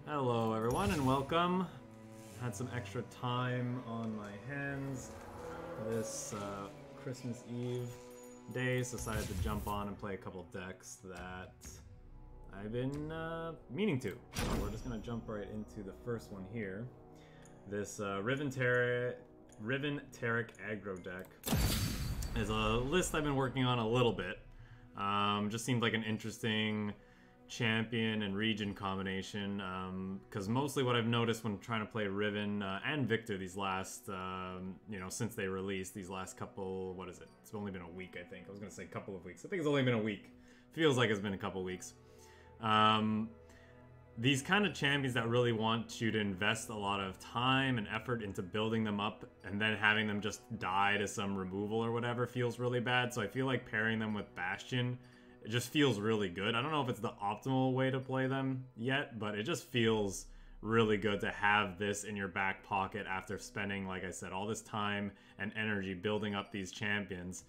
Hello everyone and welcome. Had some extra time on my hands this Christmas Eve day, so decided to jump on and play a couple decks that I've been meaning to. So we're just gonna jump right into the first one here. This Runeterra Taric Aggro deck is a list I've been working on a little bit. Just seemed like an interesting champion and region combination, because mostly what I've noticed when trying to play Riven and Victor these last, since they released these last couple, what is it? It's only been a week, I think. I was going to say couple of weeks. I think it's only been a week. Feels like it's been a couple weeks. These kind of champions that really want you to invest a lot of time and effort into building them up and then having them just die to some removal or whatever feels really bad. So I feel like pairing them with Bastion, it just feels really good. I don't know if it's the optimal way to play them yet, but it just feels really good to have this in your back pocket after spending, like I said, all this time and energy building up these champions.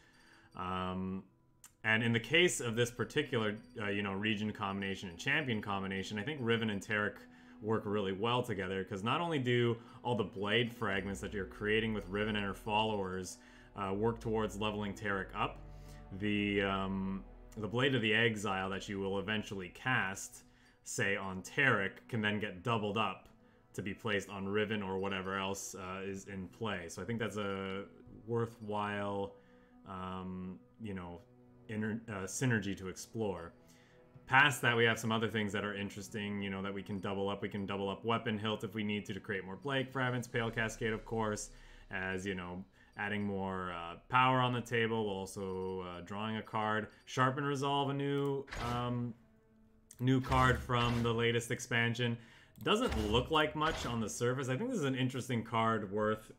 And in the case of this particular, region combination and champion combination, I think Riven and Taric work really well together, because not only do all the blade fragments that you're creating with Riven and her followers work towards leveling Taric up, the Blade of the Exile that you will eventually cast, say on Taric, can then get doubled up to be placed on Riven or whatever else is in play. So I think that's a worthwhile, synergy to explore. Past that, we have some other things that are interesting, that we can double up. We can double up Weapon Hilt if we need to create more Blade Fragments. Pale Cascade, of course, as, adding more power on the table, while also drawing a card. Sharpen Resolve, a new card from the latest expansion. Doesn't look like much on the surface. I think this is an interesting card worth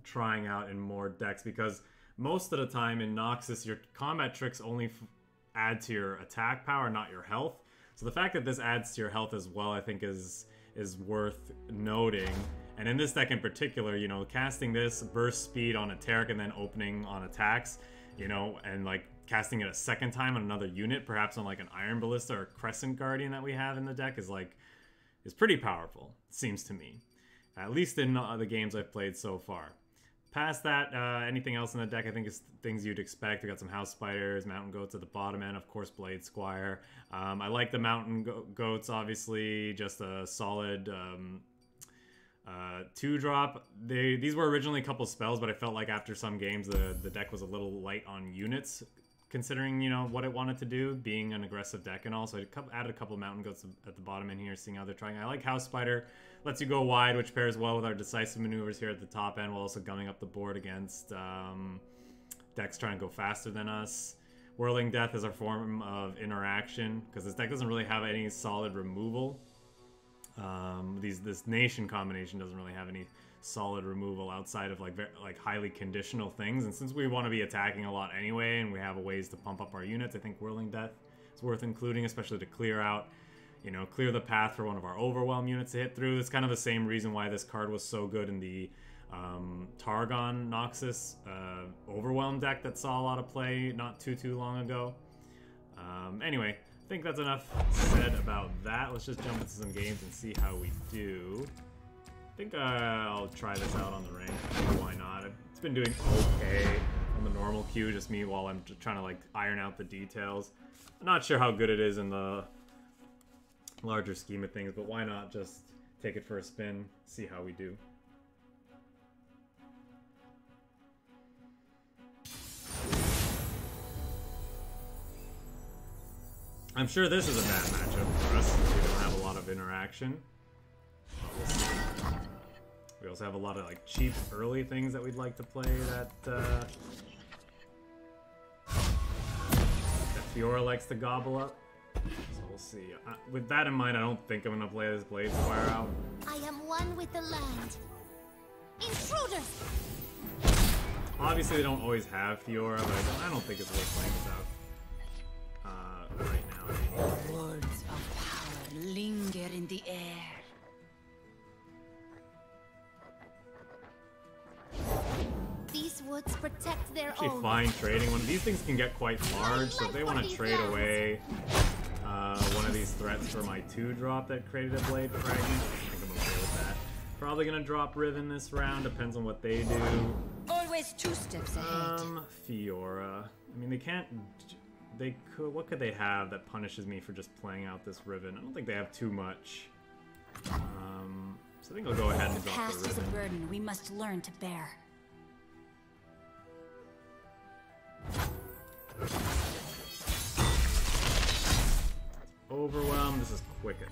trying out in more decks, because most of the time in Noxus, your combat tricks only add to your attack power, not your health. So the fact that this adds to your health as well, I think is worth noting. And in this deck in particular, casting this burst speed on a Taric and then opening on attacks, and like casting it a second time on another unit, perhaps on like an Iron Ballista or Crescent Guardian that we have in the deck, is pretty powerful, it seems to me. At least in the games I've played so far. Past that, anything else in the deck I think is things you'd expect. We got some House Spiders, Mountain Goats at the bottom end, of course Blade Squire. I like the Mountain Goats, obviously, just a solid 2-drop. These were originally a couple spells, but I felt like after some games the deck was a little light on units, considering what it wanted to do, being an aggressive deck and all. So I added a couple Mountain Goats at the bottom end here, seeing how they're trying. I like House Spider. Lets you go wide, which pairs well with our decisive maneuvers here at the top end, while also gumming up the board against decks trying to go faster than us. Whirling Death is our form of interaction, because this deck doesn't really have any solid removal. This Nation combination doesn't really have any solid removal outside of like highly conditional things, and since we want to be attacking a lot anyway and we have ways to pump up our units, I think Whirling Death is worth including, especially to clear out, clear the path for one of our Overwhelm units to hit through. It's kind of the same reason why this card was so good in the Targon Noxus Overwhelm deck that saw a lot of play not too long ago. Anyway, I think that's enough said about that. Let's just jump into some games and see how we do. I think I'll try this out on the rank. Why not? It's been doing okay on the normal queue, just me while I'm just trying to iron out the details. I'm not sure how good it is in the larger scheme of things, but why not just take it for a spin, see how we do. I'm sure this is a bad matchup for us, since we don't have a lot of interaction. We also have a lot of cheap early things that we'd like to play that Fiora likes to gobble up. So we'll see. With that in mind, I don't think I'm gonna play this Blade Squire out. I am one with the land. Intruders! Obviously, they don't always have Fiora, but I don't think it's worth playing this out right now. Words of power linger in the air. These woods protect their Actually, own. fine trading. One of these things can get quite large, so if they want to trade away one of these threats for my 2-drop that created a Blade Fragment. I think I'm okay with that. Probably gonna drop Riven this round, depends on what they do. Always 2 steps ahead. Fiora. I mean, they can't... They could... What could they have that punishes me for just playing out this Riven? I don't think they have too much. So I think I'll go ahead and drop the Past is a Riven. burden we must learn to bear. Overwhelm. This is quick attack.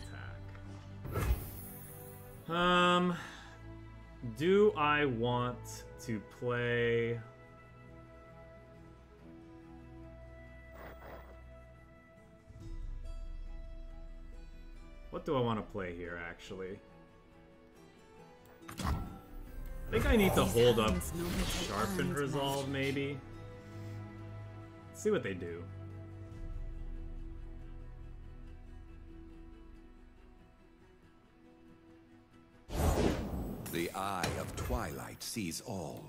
Do I want to play... What do I want to play here, actually? I think I need to hold up Sharpened Resolve, maybe. Let's see what they do. The eye of twilight sees all.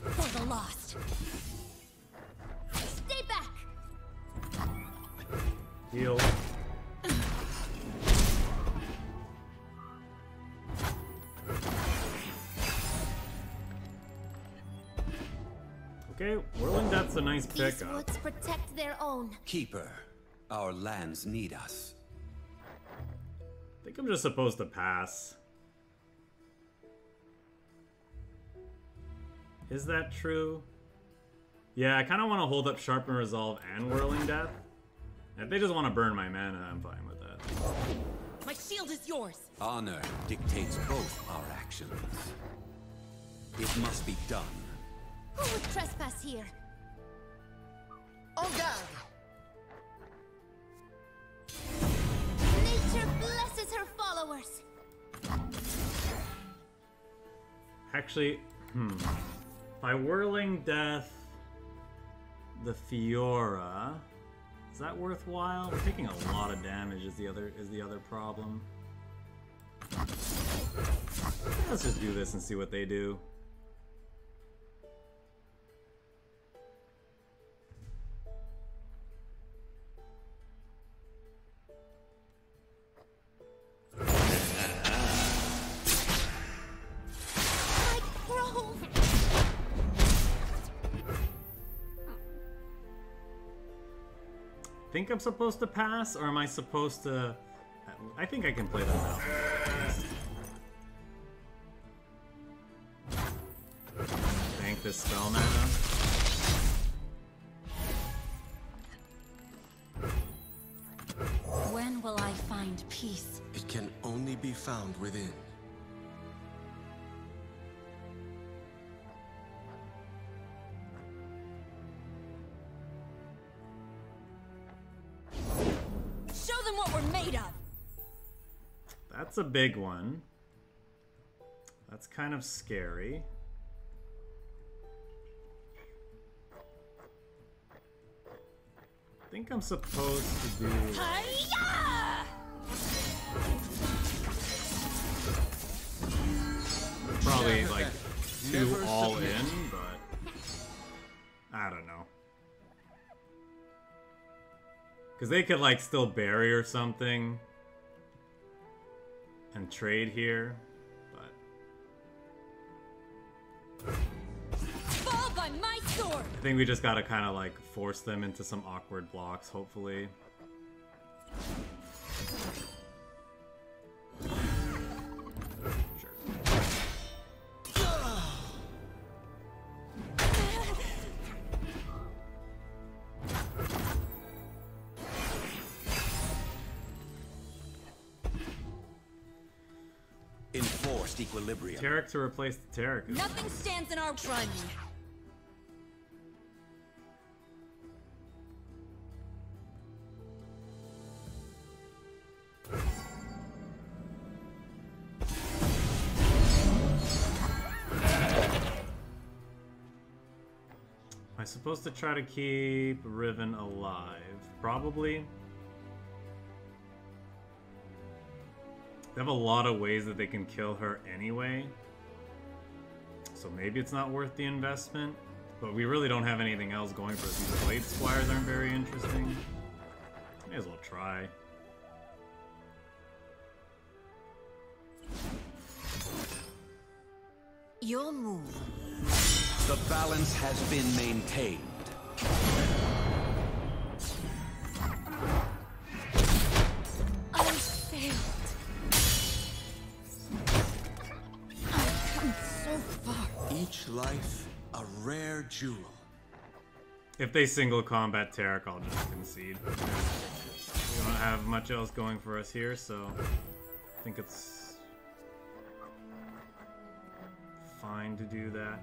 For the lost. Stay back! Heal. Okay, Whirling Death's a nice These pickup. woods protect their own. Keeper, our lands need us. I think I'm just supposed to pass. Is that true? Yeah, I kind of want to hold up Sharpen Resolve and Whirling Death. And if they just want to burn my mana, I'm fine with that. My shield is yours. Honor dictates both our actions. It must be done. Who would trespass here? En garde! Nature blesses her followers. Actually, by Whirling Death, the Fiora, is that worthwhile? We're taking a lot of damage. Is the other problem? Let's just do this and see what they do. Think I'm supposed to pass, or am I supposed to... I think I can play that out. Thank this spell mana. When will I find peace? It can only be found within. Show them what we're made of! That's a big one. That's kind of scary. I think I'm supposed to do... Hiya! Probably like 2 all in, but I don't know. Because they could like still bury or something and trade here, but Fall by my sword! I think we just gotta kind of like force them into some awkward blocks, hopefully. Sure. Enforced equilibrium. Taric to replace the Taric. Nothing stands in our... Try me. Am I supposed to try to keep Riven alive? Probably. They have a lot of ways that they can kill her anyway. So maybe it's not worth the investment. But we really don't have anything else going for us. These Blade Squires aren't very interesting. May as well try. Your move. The balance has been maintained. I failed. I've come so far. Each life a rare jewel. If they single combat Taric, I'll just concede. We don't have much else going for us here, so I think it's fine to do that.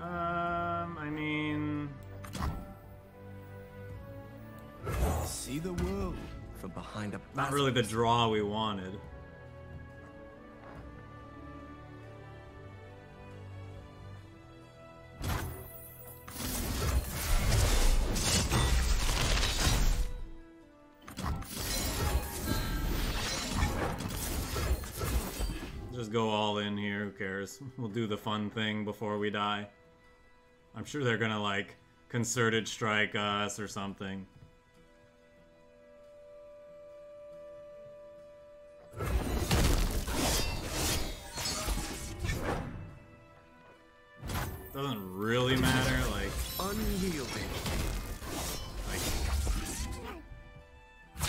I mean, See the world from behind a not really the draw we wanted. Just go all in here, who cares? We'll do the fun thing before we die. I'm sure they're gonna, like, concerted strike us or something. Doesn't really matter, like... unyielding.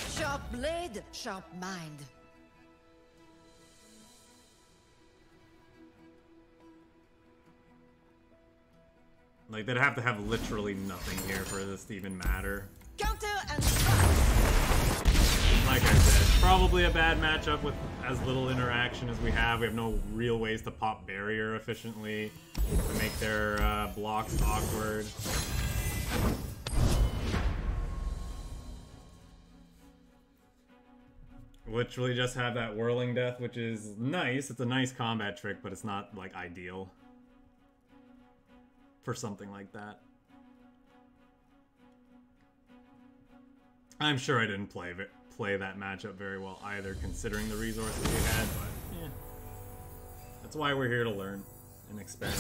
Sharp blade, sharp mind. Like, they'd have to have literally nothing here for this to even matter. Counter and strike. Like I said, probably a bad matchup with as little interaction as we have. We have no real ways to pop barrier efficiently, to make their blocks awkward. Literally just have that whirling death, which is nice. It's a nice combat trick, but it's not, like, ideal for something like that. I'm sure I didn't play that matchup very well either, considering the resources we had, but yeah. That's why we're here to learn and experiment.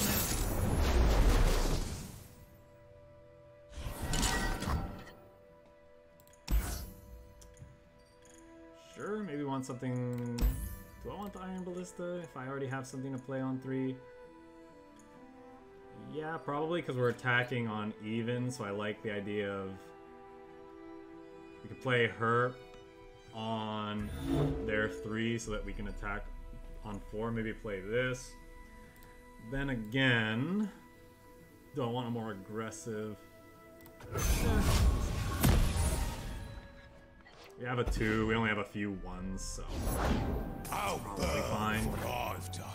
Sure, maybe want something... Do I want the Iron Ballista if I already have something to play on 3? Yeah, probably, because we're attacking on even, so I like the idea of... We could play her on their 3 so that we can attack on 4. Maybe play this. Then again... Do I want a more aggressive... We have a 2, we only have a few 1s, so... Probably fine. I've done.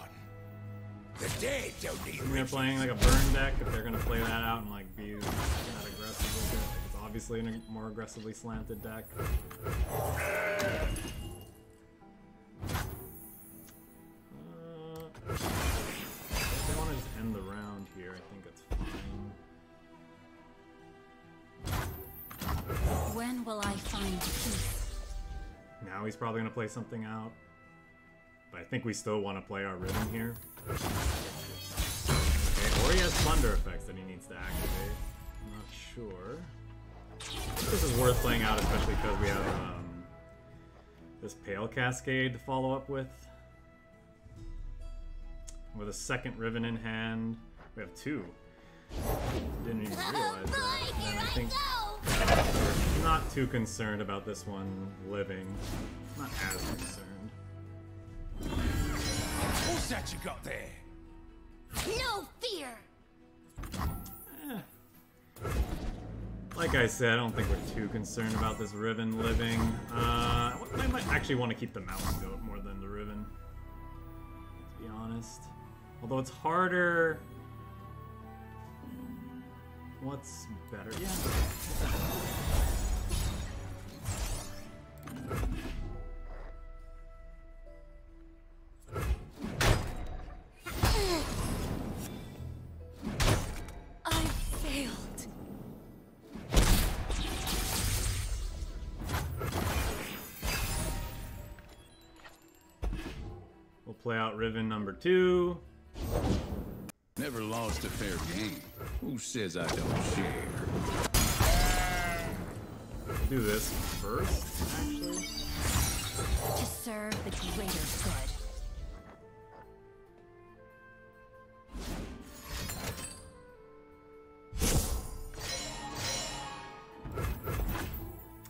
The dead don't need They're playing like a burn deck, if they're gonna play that out and like be that aggressive with it. Like, it's obviously a more aggressively slanted deck. If they want to just end the round here, I think it's fine. When will I find peace? Now he's probably gonna play something out. But I think we still want to play our Riven here. Okay, or he has Plunder effects that he needs to activate. I'm not sure. This is worth playing out, especially because we have this Pale Cascade to follow up with. With a second Riven in hand. We have 2. Didn't even realize that. And then I think we're not too concerned about this one living. Not as concerned. What's that you got there? No fear! Like I said, I don't think we're too concerned about this Riven living. I might actually want to keep the Mountain Goat more than the Riven, to be honest. Although it's harder... What's better? Yeah. I failed. We'll play out Riven number 2. Never lost a fair game. Who says I don't share? do this first, actually. To serve the greater good.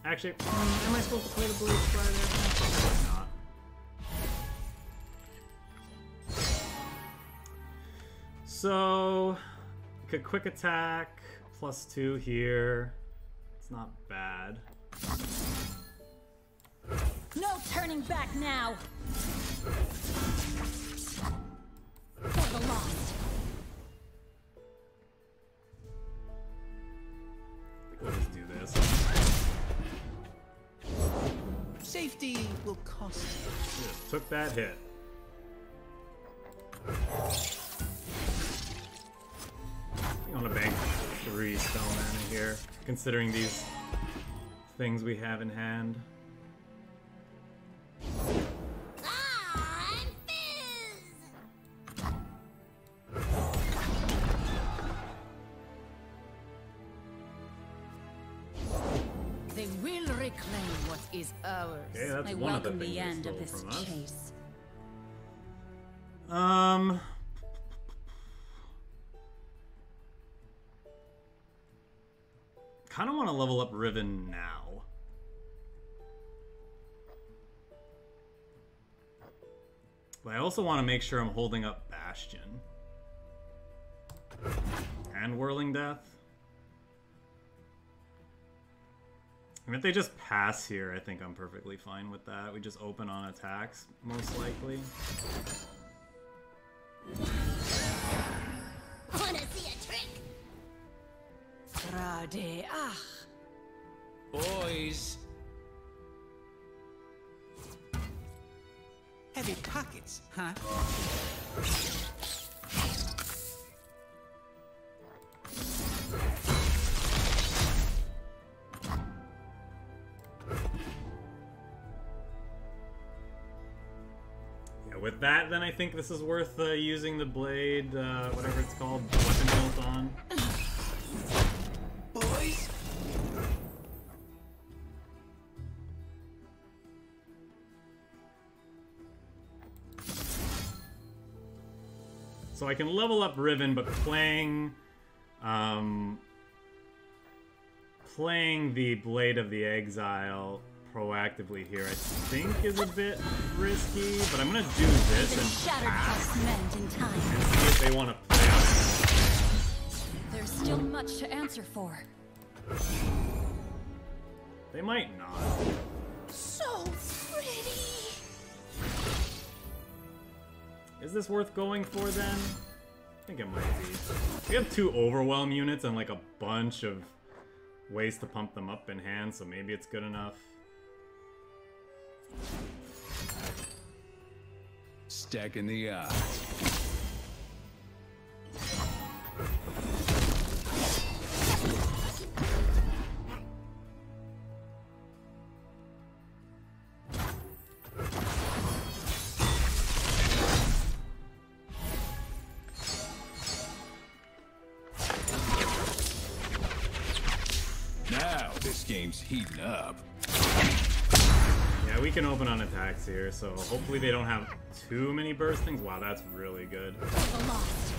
Actually, am I supposed to play the Blade Strider? Probably not. So, a quick attack, +2 here. It's not bad. No turning back now. For the lost. We'll just do this. Safety will cost. Just took that hit. I'm gonna bank 3 spell mana here, considering these things we have in hand. I'm Fizz! They will reclaim what is ours. Okay, that's I one of the welcome things the they end stole of this from us. chase. Kind of want to level up Riven now. But I also want to make sure I'm holding up Bastion. And Whirling Death. And if they just pass here, I think I'm perfectly fine with that. We just open on attacks, most likely. Wanna see a trick? Rade ach. Boys. Heavy pockets, huh? With that, then I think this is worth using the blade, whatever it's called, weapon built on. Boys. So I can level up Riven, but playing the Blade of the Exile proactively here, I think is a bit risky, but I'm gonna do this Even and shattered house mend in time. see if they want to play on There's still much to answer for. it. They might not. So pretty! Is this worth going for then? I think it might be. We have 2 Overwhelm units and like a bunch of ways to pump them up in hand, so maybe it's good enough. Stacking the odds. Now this game's heating up. Yeah, we can open on attacks here, so hopefully they don't have too many burst things. Wow, that's really good. The lost.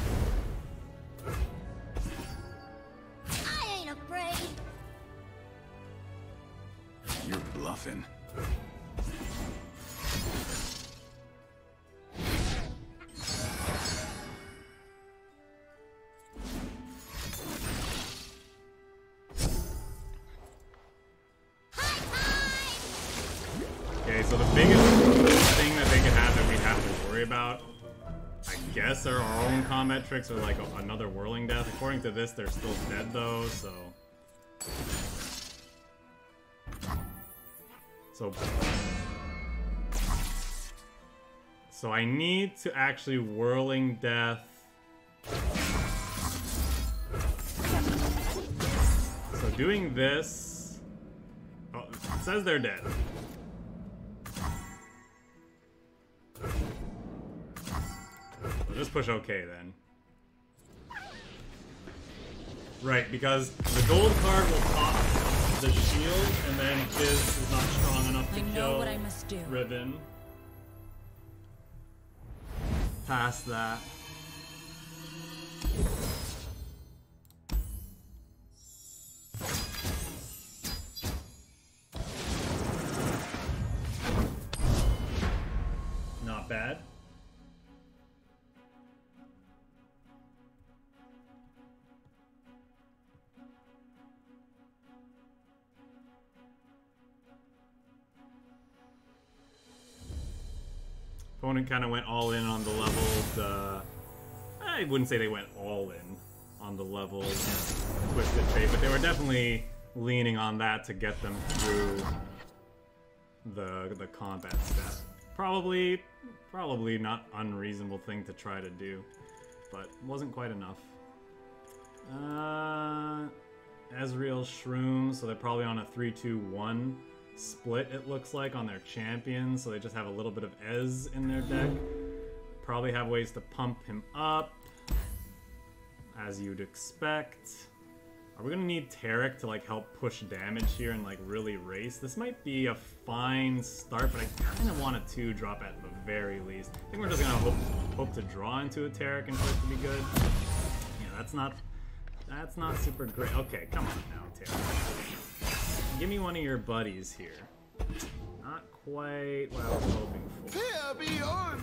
I ain't afraid! You're bluffing. Okay, so the biggest thing that they could have that we have to worry about, I guess, are our own combat tricks or like another Whirling Death. According to this, they're still dead though, so... So I need to actually Whirling Death. So doing this... Oh, it says they're dead. We'll just push OK then. Right, because the gold card will pop the shield, and then Fizz is not strong enough to I know kill what I must do. Riven. Past that. Not bad. Opponent kind of went all in on the leveled, I wouldn't say they went all in on the leveled Twisted Fate, but they were definitely leaning on that to get them through the combat step. Probably not unreasonable thing to try to do, but wasn't quite enough. Ezreal Shroom, so they're probably on a 3-2-1 split, it looks like, on their champion, so they just have a little bit of Ez in their deck. Probably have ways to pump him up, as you'd expect. Are we gonna need Taric to like help push damage here and like really race? This might be a fine start, but I kind of want a 2-drop at the very least. I think we're just gonna hope to draw into a Taric and for it to be good. Yeah, that's not super great. Okay, come on now, Taric. Give me one of your buddies here. Not quite what I was hoping for. Fear beyond.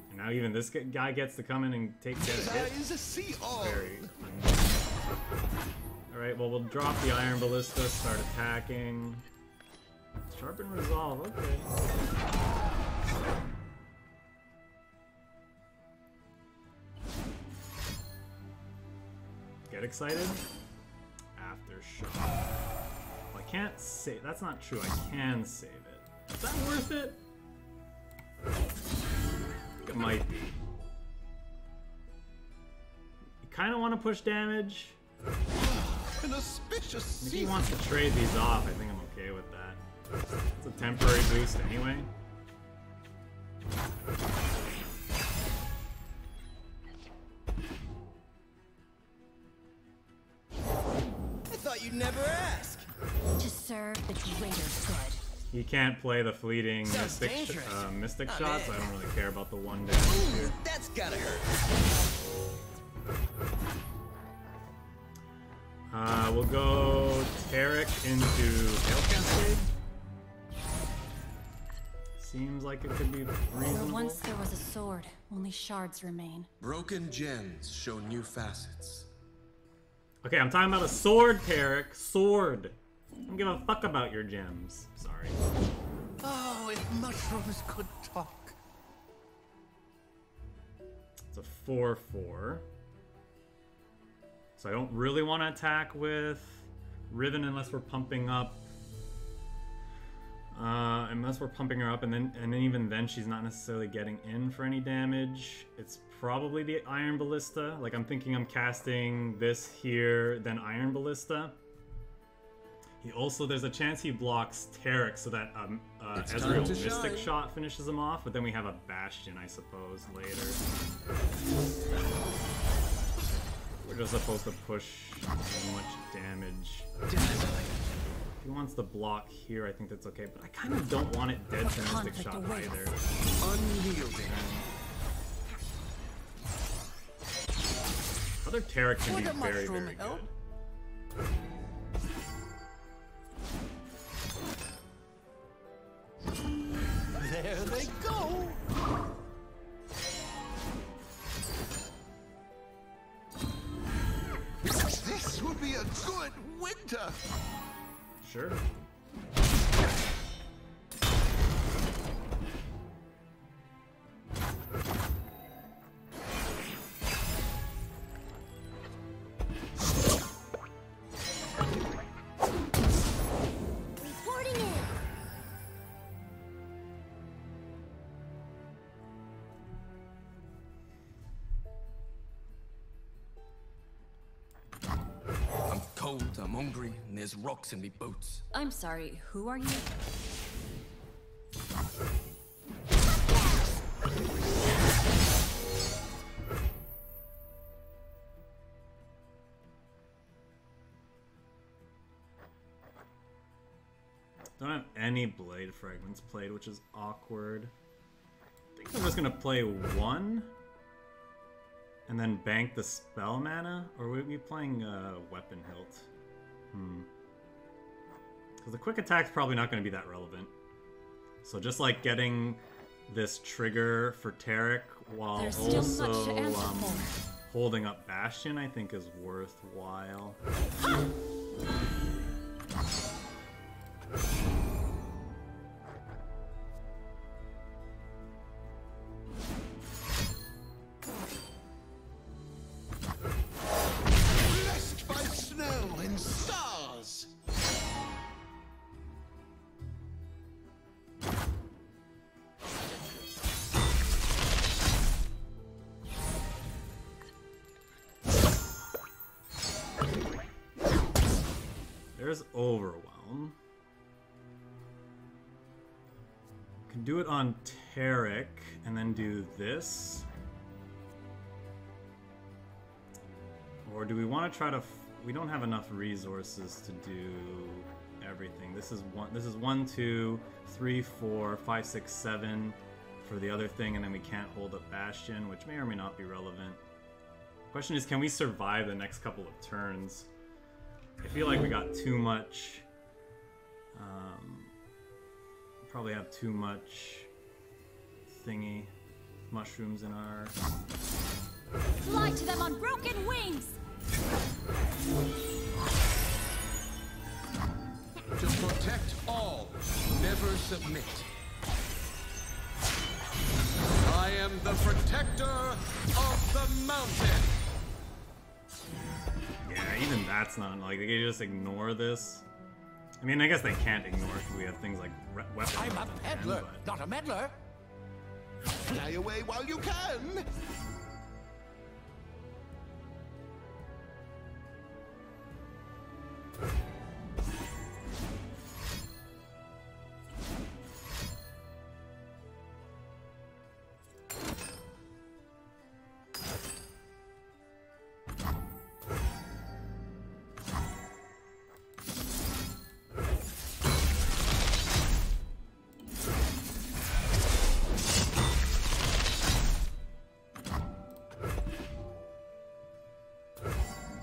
And now even this guy gets to come in and take a hit. See all. Very Alright, well, we'll drop the Iron Ballista, start attacking. Sharpen Resolve, okay. Get excited? Aftershock. Well, I can't save. That's not true. I can save it. Is that worth it? I think it might be. You kind of want to push damage. An auspicious If he wants to trade these off, I think I'm okay with that. It's a temporary boost anyway. I thought you'd never ask. To serve the greater good. You can't play the fleeting Sounds mystic dangerous. shot, so I don't really care about the 1 damage here. That's gotta hurt. We'll go Taric into Hail Cascade. Seems like it could be Where reasonable. once there was a sword, only shards remain. Broken gems show new facets. Okay, I'm talking about a sword, Taric. Sword. I don't give a fuck about your gems. Sorry. Oh, if mushrooms could talk. It's a 4-4. So I don't really want to attack with Riven unless we're pumping up. Unless we're pumping her up, and then even then she's not necessarily getting in for any damage. It's probably the Iron Ballista. Like, I'm thinking I'm casting this here, then Iron Ballista. There's a chance he blocks Taric so that It's time Ezreal to Mystic shine. Shot finishes him off, but then we have a Bastion, I suppose, later. We're just supposed to push as much damage. If he wants to block here, I think that's okay, but I kind of don't want it dead to Mystic Shot either. Unyielding. Other Taric can be Would a very, mushroom very help? good. There they go. This would be a good winter. Sure. Reporting in. I'm cold, I'm hungry, and there's rocks in me boots. I'm sorry, who are you? any blade fragments played, which is awkward. I think I'm just gonna play one and then bank the spell mana, or would we be playing weapon hilt? Because the quick attack's probably not going to be that relevant. So just like getting this trigger for Taric while There's still also much to answer for. holding up Bastion, I think is worthwhile. Blessed by snow and stars. There's Overwhelm. Can do it on Taric and then do this. Or do we want to try to... we don't have enough resources to do everything. This is 1, 2, 3, 4, 5, 6, 7 for the other thing, and then we can't hold up Bastion, which may or may not be relevant. Question is, can we survive the next couple of turns? I feel like we got too much... probably have too much thingy mushrooms in our... Fly to them on broken wings! To protect all, never submit. I am the protector of the mountain. Yeah, even that's not... like, they can just ignore this. I mean, I guess they can't ignore it because we have things like weapons. I'm a peddler, but... not a meddler. Fly away while you can.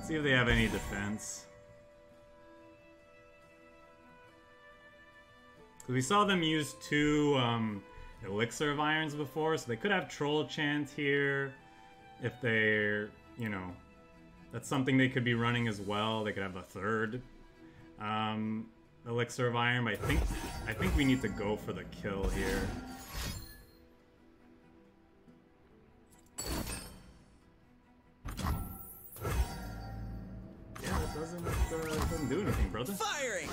See if they have any defense. We saw them use 2 Elixir of Irons before, so they could have Troll Chant here. If they're, you know, that's something they could be running as well. They could have a 3rd Elixir of Iron, but I think we need to go for the kill here. It doesn't do anything, brother. Firing!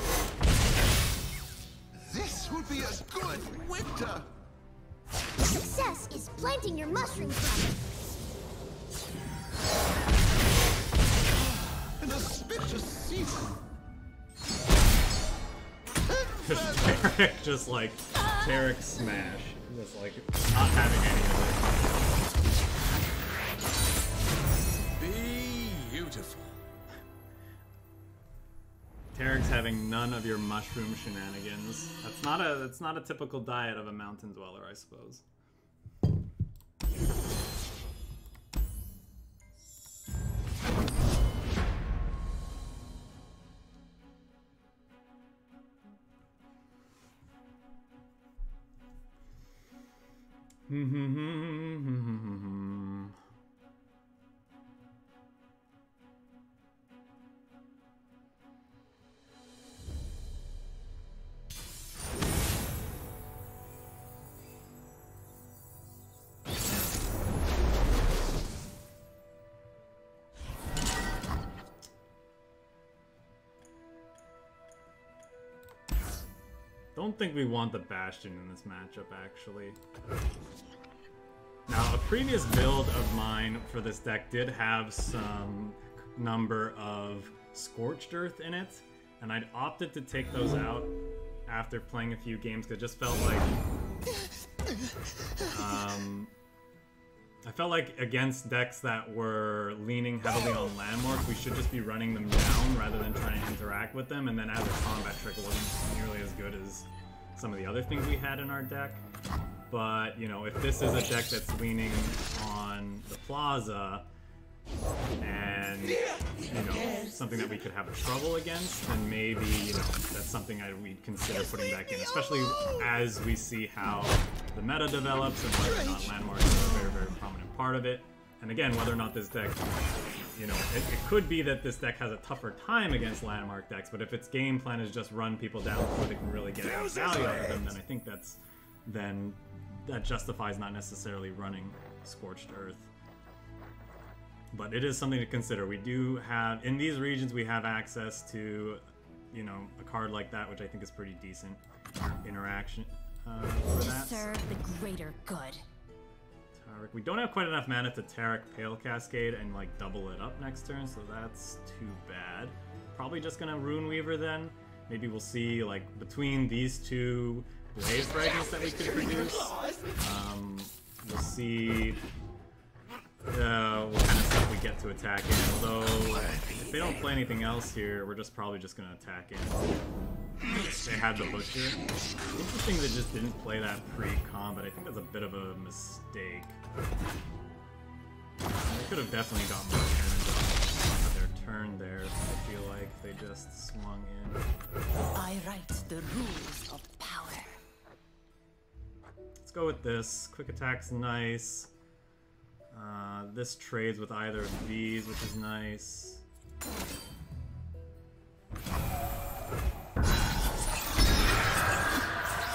This will be a good winter! Success is planting your mushrooms right. An auspicious season! Taric just like Taric smash. Just like not having any of it. Beautiful. Taric's having none of your mushroom shenanigans. That's not a typical diet of a mountain dweller, I suppose. Don't think we want the Bastion in this matchup, actually. Now, a previous build of mine for this deck did have some number of Scorched Earth in it, and I'd opted to take those out after playing a few games, because it just felt like... I felt like against decks that were leaning heavily on Landmark, we should just be running them down rather than trying to interact with them, and then as a combat trick, it wasn't nearly as good as some of the other things we had in our deck. But, you know, if this is a deck that's leaning on the Plaza and, you know, something that we could have trouble against, then maybe, you know, that's something we'd consider putting back in, especially as we see how the meta develops and whether or not landmarks is a very, very prominent part of it. And again, whether or not this deck, you know, it could be that this deck has a tougher time against landmark decks, but if its game plan is just run people down before they can really get value out of them, then I think that justifies not necessarily running Scorched Earth. But it is something to consider. We do have, in these regions, we have access to, you know, a card like that, which I think is pretty decent interaction for that. Serve the greater good. Taric. We don't have quite enough mana to Taric Pale Cascade and like double it up next turn, so that's too bad. Probably just gonna Rune Weaver then. Maybe we'll see like between these two Blade Fragments that we could produce. We'll see what kind of stuff we get to attack in. Although if they don't play anything else here, we're probably just gonna attack in. They had the Butcher. Interesting they just didn't play that pre-com, but I think that's a bit of a mistake. They could have definitely got more damage on their turn there, I feel like. They just swung in. I write the rules of power. Let's go with this. Quick attack's nice. This trades with either of these, which is nice.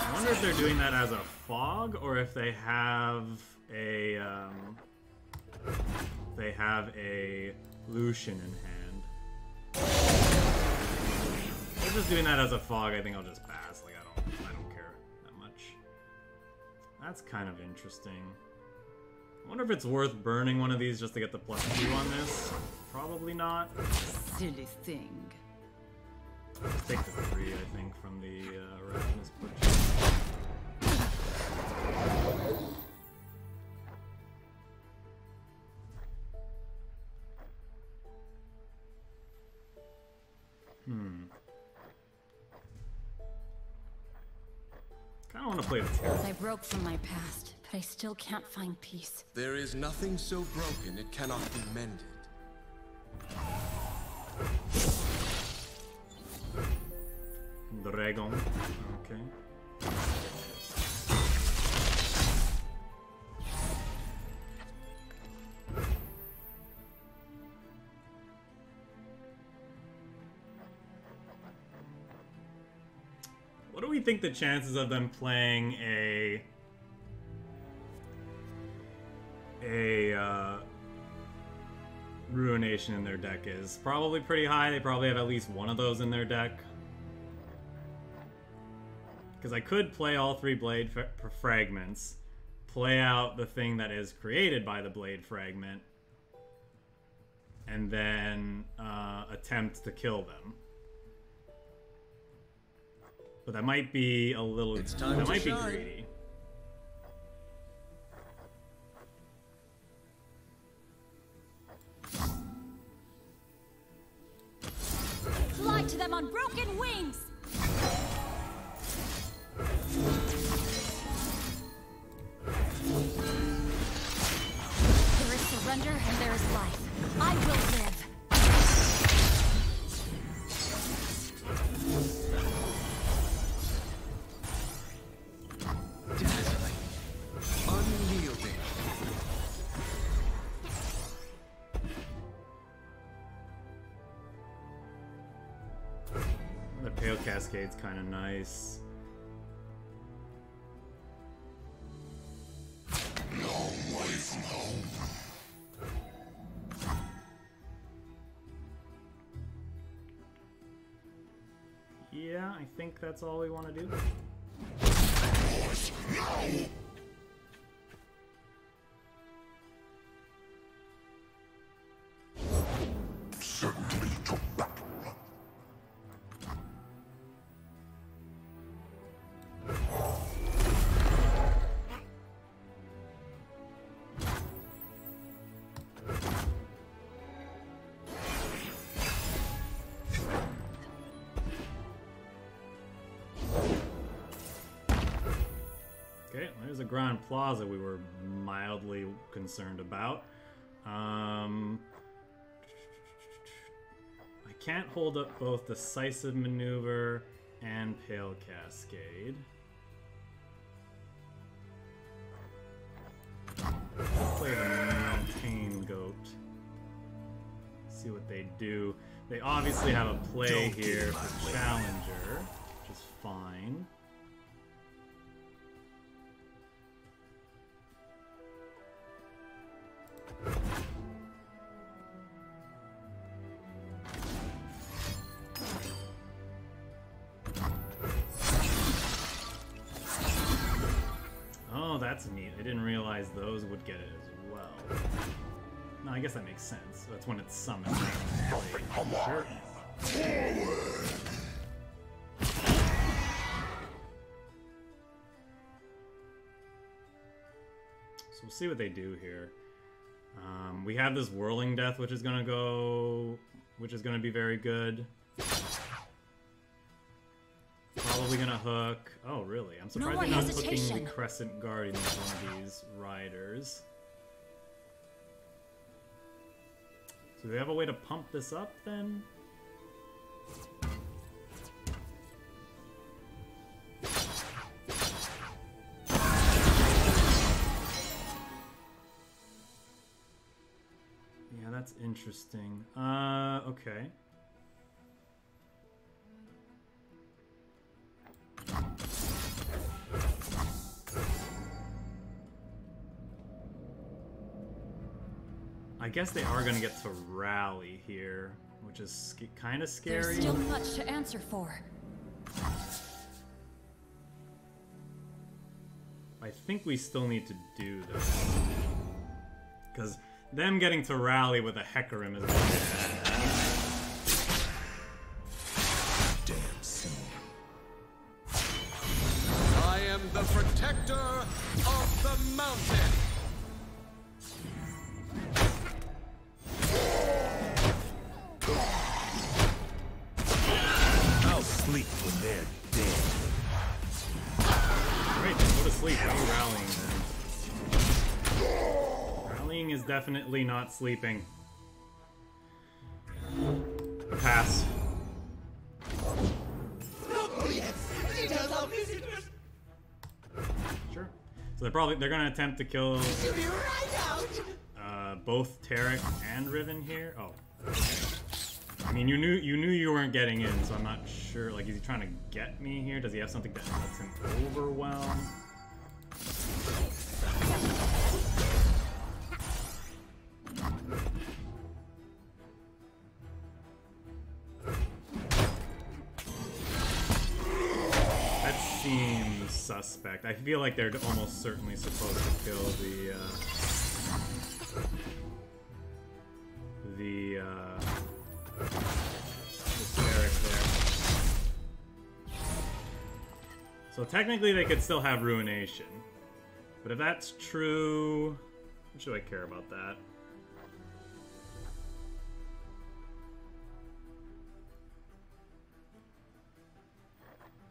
I wonder if they're doing that as a fog, or if they have a Lucian in hand. If they're just doing that as a fog, I think I'll just pass. Like I don't care that much. That's kind of interesting. I wonder if it's worth burning one of these just to get the +2 on this. Probably not. Silly thing. Let's take the 3, I think, from the Ravenous Butcher. Kinda wanna play the Terror. I broke from my past, but I still can't find peace. There is nothing so broken it cannot be mended. Dragon. Okay. What do we think the chances of them playing a Ruination in their deck is? Probably pretty high. They probably have at least one of those in their deck. Because I could play all 3 Blade Fragments, play out the thing that is created by the Blade Fragment, and then attempt to kill them. But that might be a little... That might be greedy. Fly to them on broken wings! There is surrender and there is life. I will live. Dazzling. Unyielding. The Pale Cascade's kind of nice. Yeah, I think that's all we want to do. Okay, there's a Grand Plaza we were mildly concerned about. I can't hold up both Decisive Maneuver and Pale Cascade. Play the Mountain Goat. See what they do. They obviously have a play here for Challenger, which is fine. Oh, that's neat. I didn't realize those would get it as well. No, I guess that makes sense. That's when it's summoned. Sure. So we'll see what they do here. We have this Whirling Death, which is gonna be very good. Probably gonna hook. Oh, really? I'm surprised they're not hooking the Crescent Guardian as one of these riders. So do they have a way to pump this up then? Yeah, that's interesting. Okay. I guess they are gonna get to rally here, which is kind of scary. There's still much to answer for. I think we still need to do this. Because them getting to rally with a Hecarim is bad. Damn soon. I am the protector of the mountain. I'll sleep when they're dead. Great, then go to sleep. No rallying then. Rallying is definitely not sleeping. Pass. Sure. So they're gonna attempt to kill both Taric and Riven here. Oh. I mean, you knew you weren't getting in, so I'm not sure. Like, is he trying to get me here? Does he have something that lets him overwhelm? That seems suspect. I feel like they're almost certainly supposed to kill the Taric there. So technically they could still have Ruination. But if that's true, what should I care about that?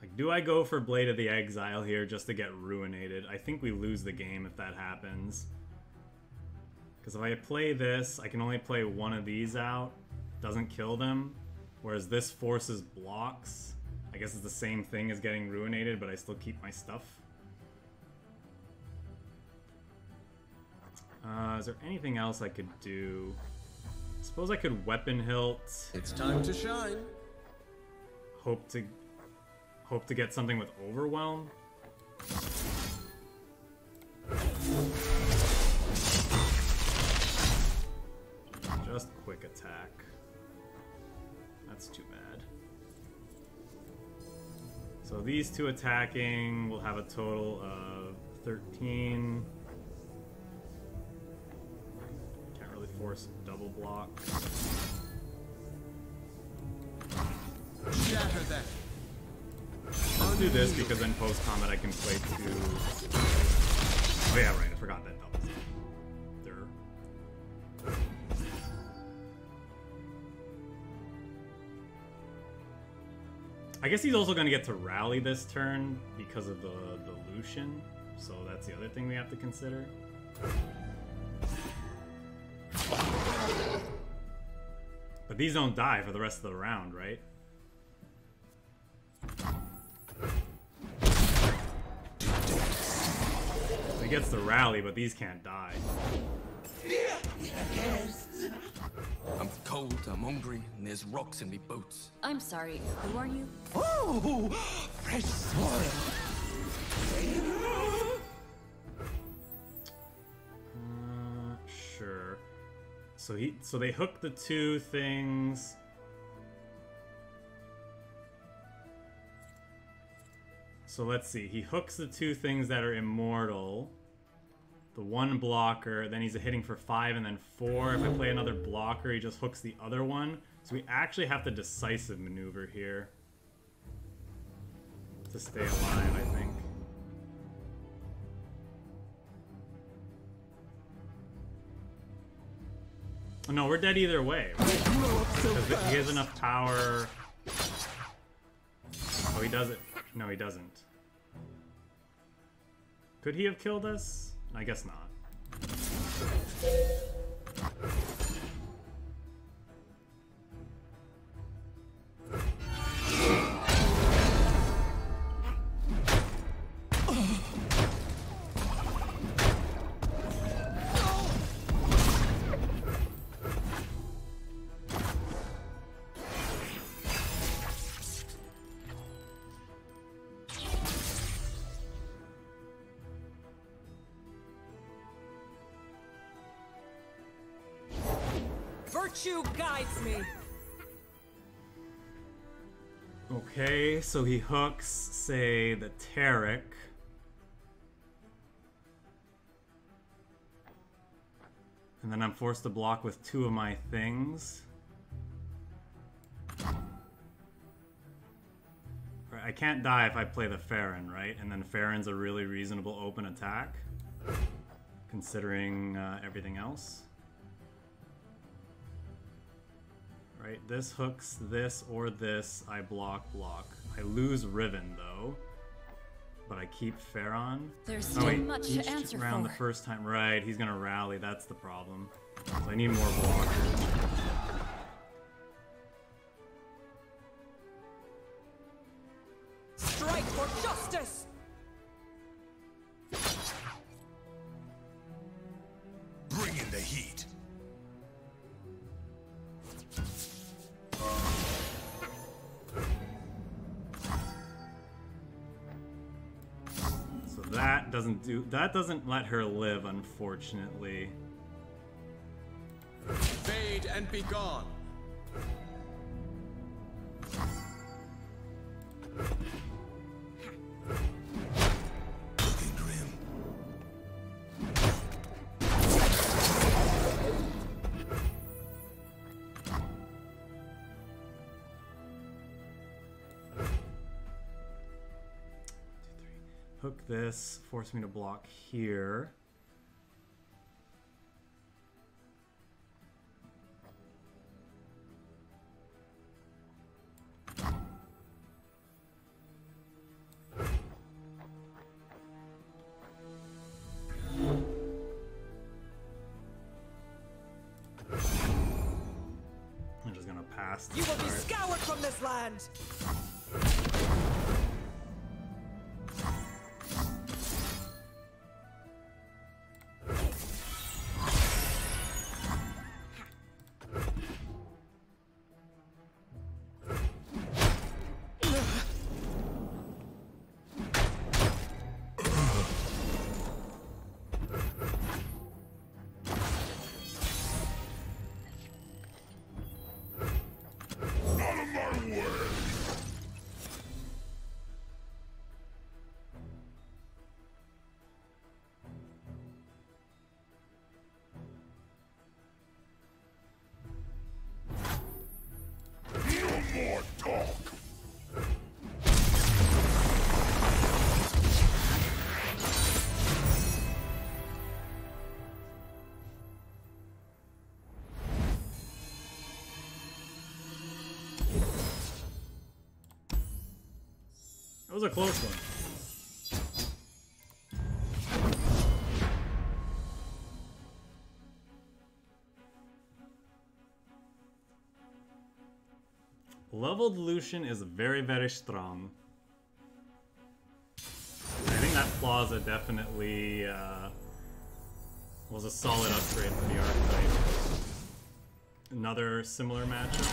Like, do I go for Blade of the Exile here just to get Ruinated? I think we lose the game if that happens. Because if I play this, I can only play one of these out. Doesn't kill them. Whereas this forces blocks. I guess it's the same thing as getting Ruinated, but I still keep my stuff. Is there anything else I could do? I suppose I could Weapon Hilt. It's time to shine. Hope to get something with Overwhelm. Just quick attack. That's too bad. So these two attacking will have a total of 13. Can't really force double block. Shatter them. Let's do this because then post combat I can play two. Oh yeah, right. I forgot that doubles. I guess he's also going to get to rally this turn because of the Lucian. So that's the other thing we have to consider. But these don't die for the rest of the round, right? He gets the rally, but these can't die. I'm cold, I'm hungry, and there's rocks in me boots. I'm sorry, who are you? Oh, fresh soil. Sure. So they hook the two things. So let's see. He hooks the two things that are immortal. The one blocker, then he's hitting for 5 and then 4. If I play another blocker, he just hooks the other one. So we actually have to decisive maneuver here to stay alive, I think. Oh, no, we're dead either way, right? Because he has enough power. Oh, he does it. No, he doesn't. Could he have killed us? I guess not. Virtue guides me. Okay, so he hooks, say, the Taric. And then I'm forced to block with 2 of my things. I can't die if I play the Farron, right? And then Farron's a really reasonable open attack, considering everything else. Right, this hooks this or this, I block. I lose Riven though, but I keep Farron. There's still much to answer round for. The first time, right, he's gonna rally, that's the problem. So I need more blockers. Strike for justice! Bring in the heat. That doesn't let her live, unfortunately. Fade and be gone. Looking grim. Hook this, force me to block here. I'm just gonna pass. You will be scoured from this land! That was a close one. Leveled Lucian is very, very strong. I think that Plaza definitely was a solid upgrade for the archetype. Another similar matchup.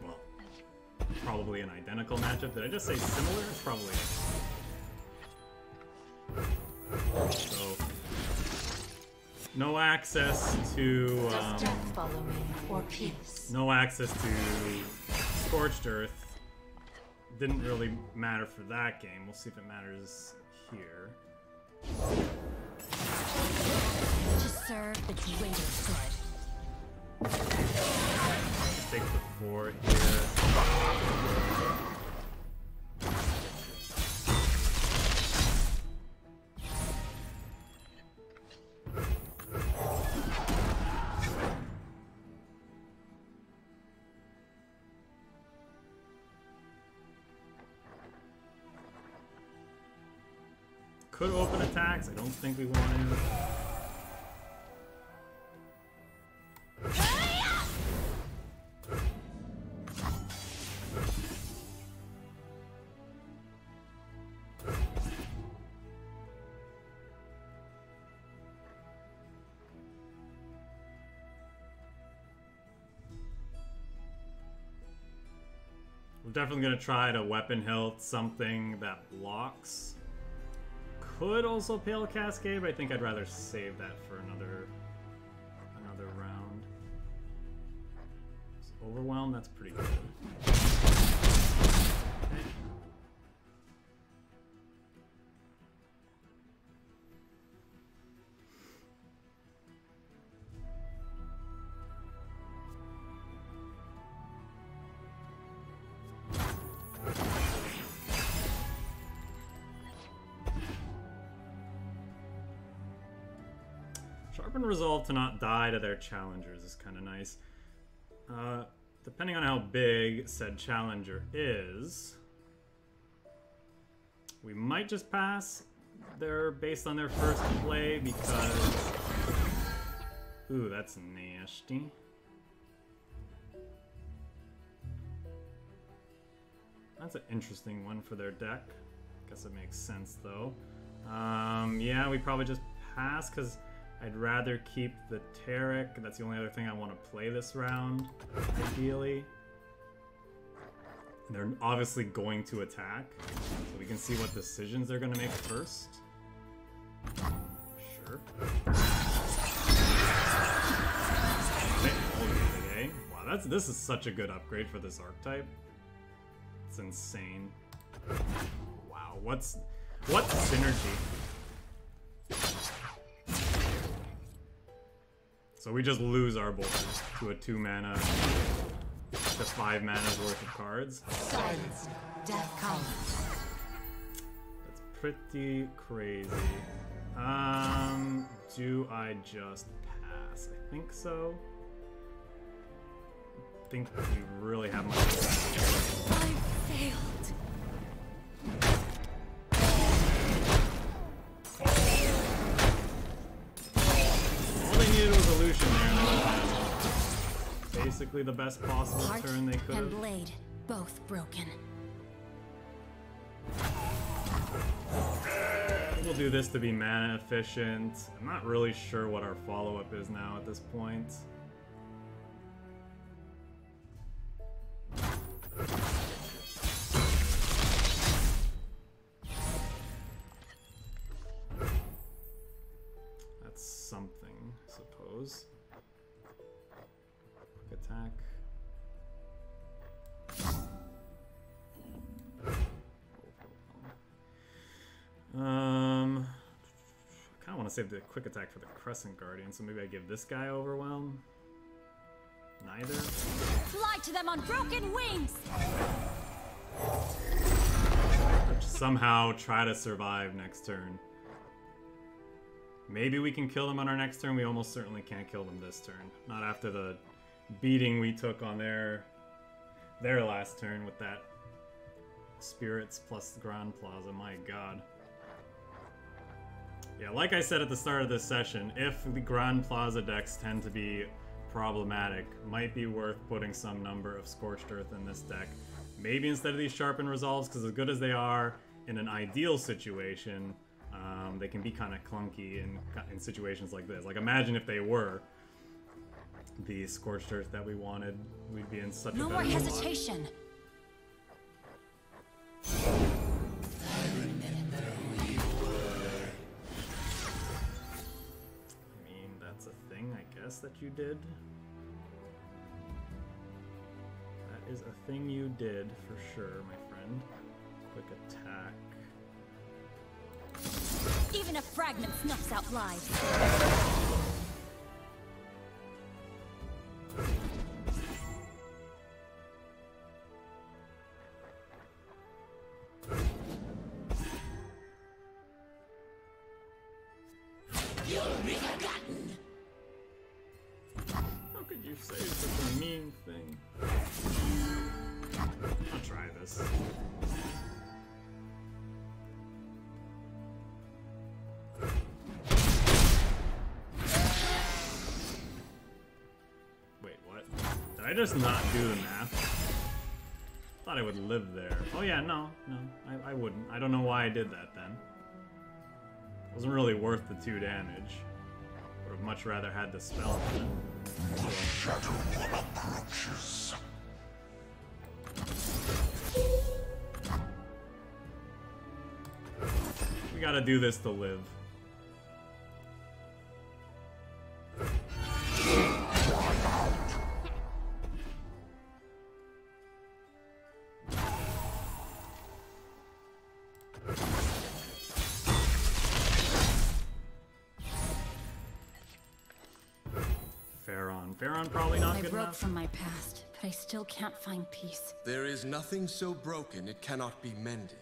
Well, probably an identical matchup. Did I just say similar? It's probably. So, no access to Follow me for peace. no access to Scorched Earth. Didn't really matter for that game. We'll see if it matters here. To serve the greater good. Take the 4 here. Could open attacks. I don't think we want to. We're definitely going to try to weapon hilt something that blocks. Could also Pale Cascade, but I think I'd rather save that for another round. So Overwhelm, that's pretty good. Okay. Sharpen Resolve to not die to their challengers is kind of nice. Depending on how big said challenger is, we might just pass based on their first play because... Ooh, that's nasty. That's an interesting one for their deck. Guess it makes sense though. Yeah, we probably just pass because I'd rather keep the Taric. That's the only other thing I want to play this round, ideally. And they're obviously going to attack, so we can see what decisions they're going to make first. Sure. Okay. Wow, this is such a good upgrade for this archetype. It's insane. Wow, what synergy? So we just lose our bolters to a 2 mana, to 5 mana's worth of cards. Silence. Death comes. That's pretty crazy. Do I just pass? I think so. I think we really have much. I failed. Basically the best possible Heart turn they could and have. blade, both broken. We'll do this to be mana efficient. I'm not really sure what our follow-up is now at this point. That's something, I suppose. Quick attack. I kind of want to save the quick attack for the Crescent Guardian, so maybe I give this guy Overwhelm. Neither. Fly to them on broken wings! Somehow try to survive next turn. Maybe we can kill them on our next turn. We almost certainly can't kill them this turn. Not after the beating we took on their last turn with that spirits plus Grand Plaza, my god. Yeah, like I said at the start of this session, if the Grand Plaza decks tend to be problematic, might be worth putting some number of Scorched Earth in this deck. Maybe instead of these Sharpened Resolves, because as good as they are in an ideal situation, they can be kind of clunky in situations like this. Like, imagine if they were the Scorched Earth that we wanted, we'd be in such a better No more spot. hesitation. I mean, that's a thing, I guess, that you did. That is a thing you did, for sure, my friend. Quick attack. Even a fragment snuffs out lives. How could you say such a mean thing? I'll try this. Wait, what? Did I just not do the math? Thought I would live there. Oh yeah, no, I wouldn't. I don't know why I did that then. Wasn't really worth the 2 damage. Would have much rather had the spell. We gotta do this to live. Farron probably not I good broke enough. from my past, but I still can't find peace. There is nothing so broken it cannot be mended.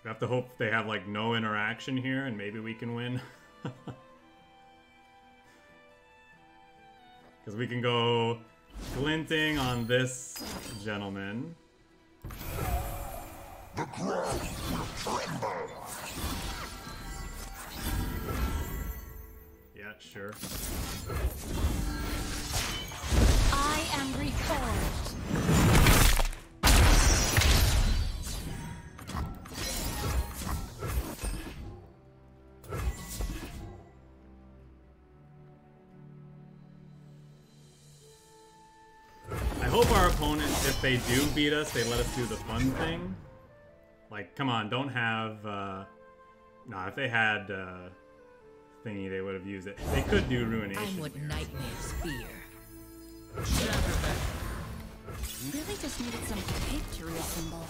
We have to hope they have like no interaction here and maybe we can win. Because we can go glinting on this gentleman. The ground will tremble. Yeah, sure. I am reforged. I hope our opponent, if they do beat us, they let us do the fun thing. Like, come on, don't have, nah, if they had, thingy, they would have used it. They could do Ruination. I'm what here. nightmares fear. Really just needed some victory symbol.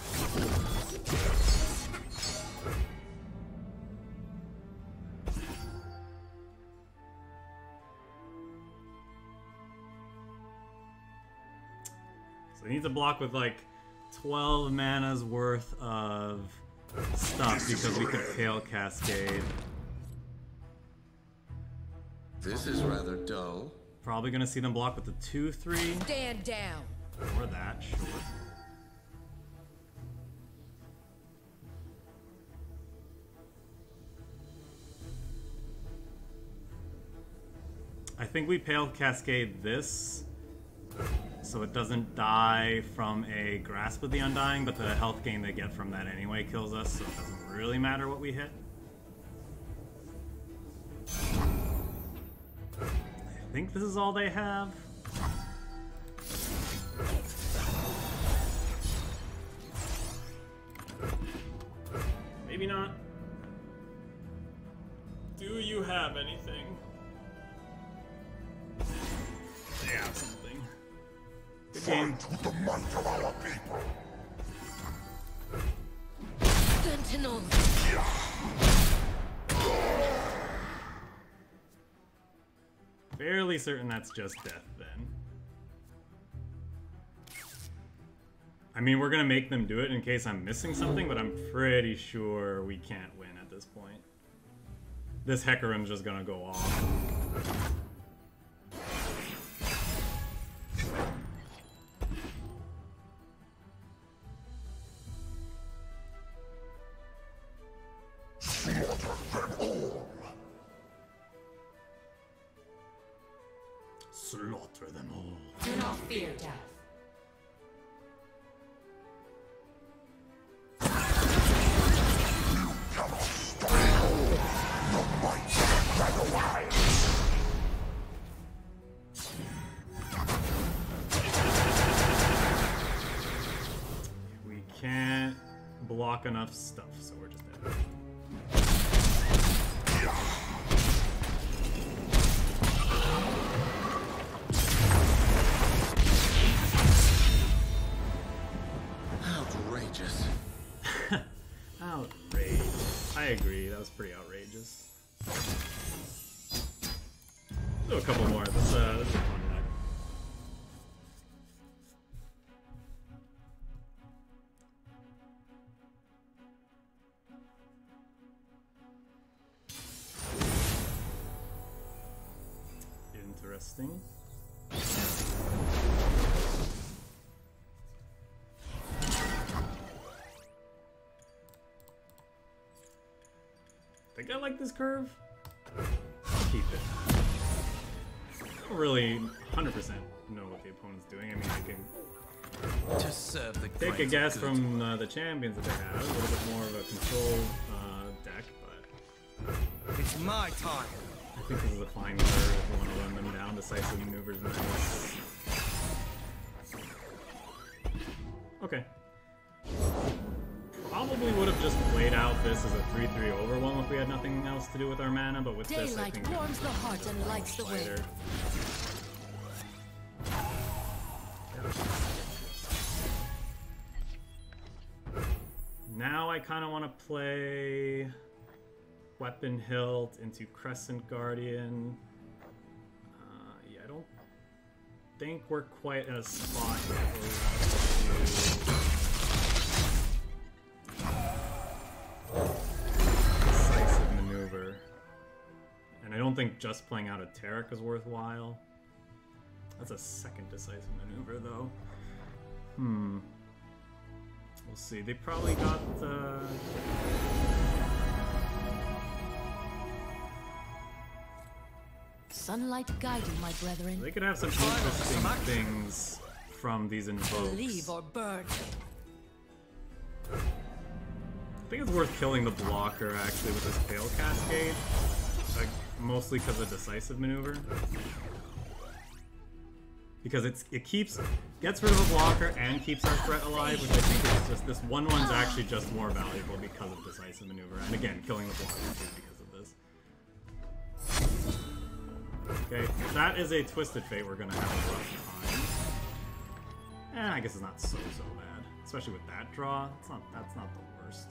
So he needs a block with like 12 mana's worth of stuff because we could Pale Cascade. This is rather dull. Probably gonna see them block with the 2/3 Stand down. or that, sure. I think we Pale Cascade this so it doesn't die from a Grasp of the Undying, but the health gain they get from that anyway kills us, so it doesn't really matter what we hit. I think this is all they have. Maybe not. Do you have anything? They have something. Good game. Fight with the might of our people. Sentinel. Fairly certain that's just death then. I mean, we're gonna make them do it in case I'm missing something, but I'm pretty sure we can't win at this point. This Hecarim's just gonna go off. Slaughter them all. Do not fear death. We can't block enough stuff, so we're just dead. Outrageous. Outrageous. I agree, that was pretty outrageous. Do a couple more. This is a fun deck. Interesting. Think I like this curve? I'll keep it. I don't really 100% know what the opponent's doing. I mean, I can Just serve the take a greater guess good. from the champions that they have. A little bit more of a control deck, but It's my time. I think this is a fine curve if you want to run them down. Decisive maneuvers nice. Okay. Probably would have just played out this as a 3-3 overwhelm if we had nothing else to do with our mana, but with this I Daylight think warms the heart and lights the way. lighter. Now I kind of want to play Weapon Hilt into Crescent Guardian. Yeah, I don't think we're quite at a spot yet where we want to do decisive maneuver. And I don't think just playing out a Taric is worthwhile. That's a second decisive maneuver, though. We'll see. They probably got Sunlight guide you, my brethren. they could have some interesting things from these invokes. Believe or burn. I think it's worth killing the blocker actually with this Pale Cascade, like, mostly because of decisive maneuver. Because it gets rid of a blocker and keeps our threat alive, which I think is just, this 1/1's actually just more valuable because of decisive maneuver. And again, killing the blocker too because of this. Okay, if that is a Twisted Fate, we're gonna have a rough time. I guess it's not so bad. Especially with that draw. That's not the worst.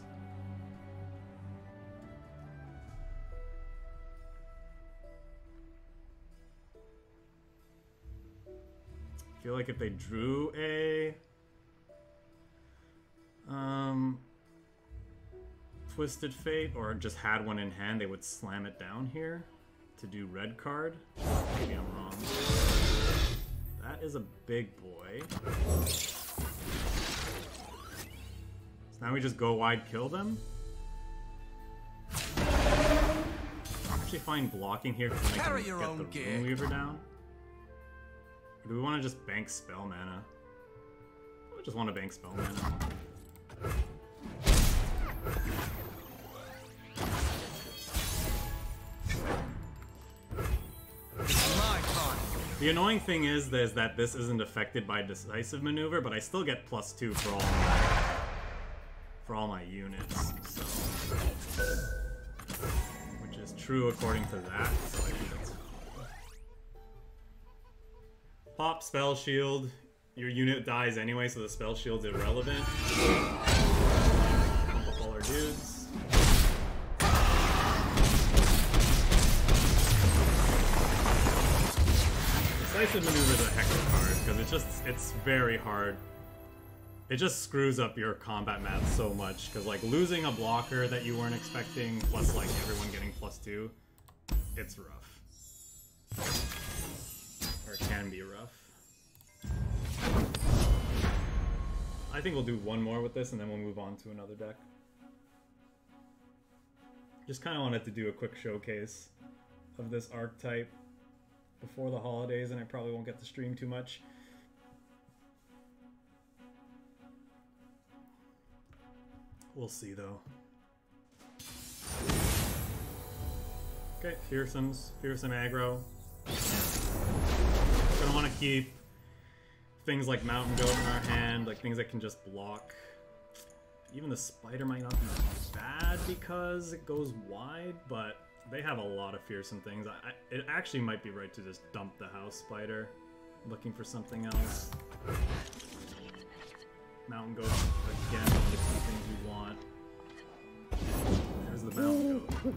I feel like if they drew a Twisted Fate or just had one in hand, they would slam it down here to do red card. Maybe I'm wrong. That is a big boy. So now we just go wide, kill them. Actually find blocking here because then I Carry can your get own the gear. Rune Weaver down. Or do we want to just bank spell mana? I just want to bank spell mana. It's my time. The annoying thing is that this isn't affected by decisive maneuver, but I still get +2 for all my units. So, which is true according to that. So I think that's fine. Pop spell shield. Your unit dies anyway, so the spell shield's irrelevant. Pump up all our dudes. Decisive maneuver is a heck of a card because it's very hard. It just screws up your combat math so much because like losing a blocker that you weren't expecting plus like everyone getting +2, it's rough. Or it can be rough. I think we'll do one more with this and then we'll move on to another deck. Just kind of wanted to do a quick showcase of this archetype. before the holidays, and I probably won't get to stream too much. We'll see, though. Okay, fearsome aggro. Gonna want to keep things like Mountain Goat in our hand, like things that can just block. Even the spider might not be bad because it goes wide, but they have a lot of fearsome things. It actually might be right to just dump the house spider, looking for something else. Mountain Goat, again, one of the key things we want. There's the Mountain Goat.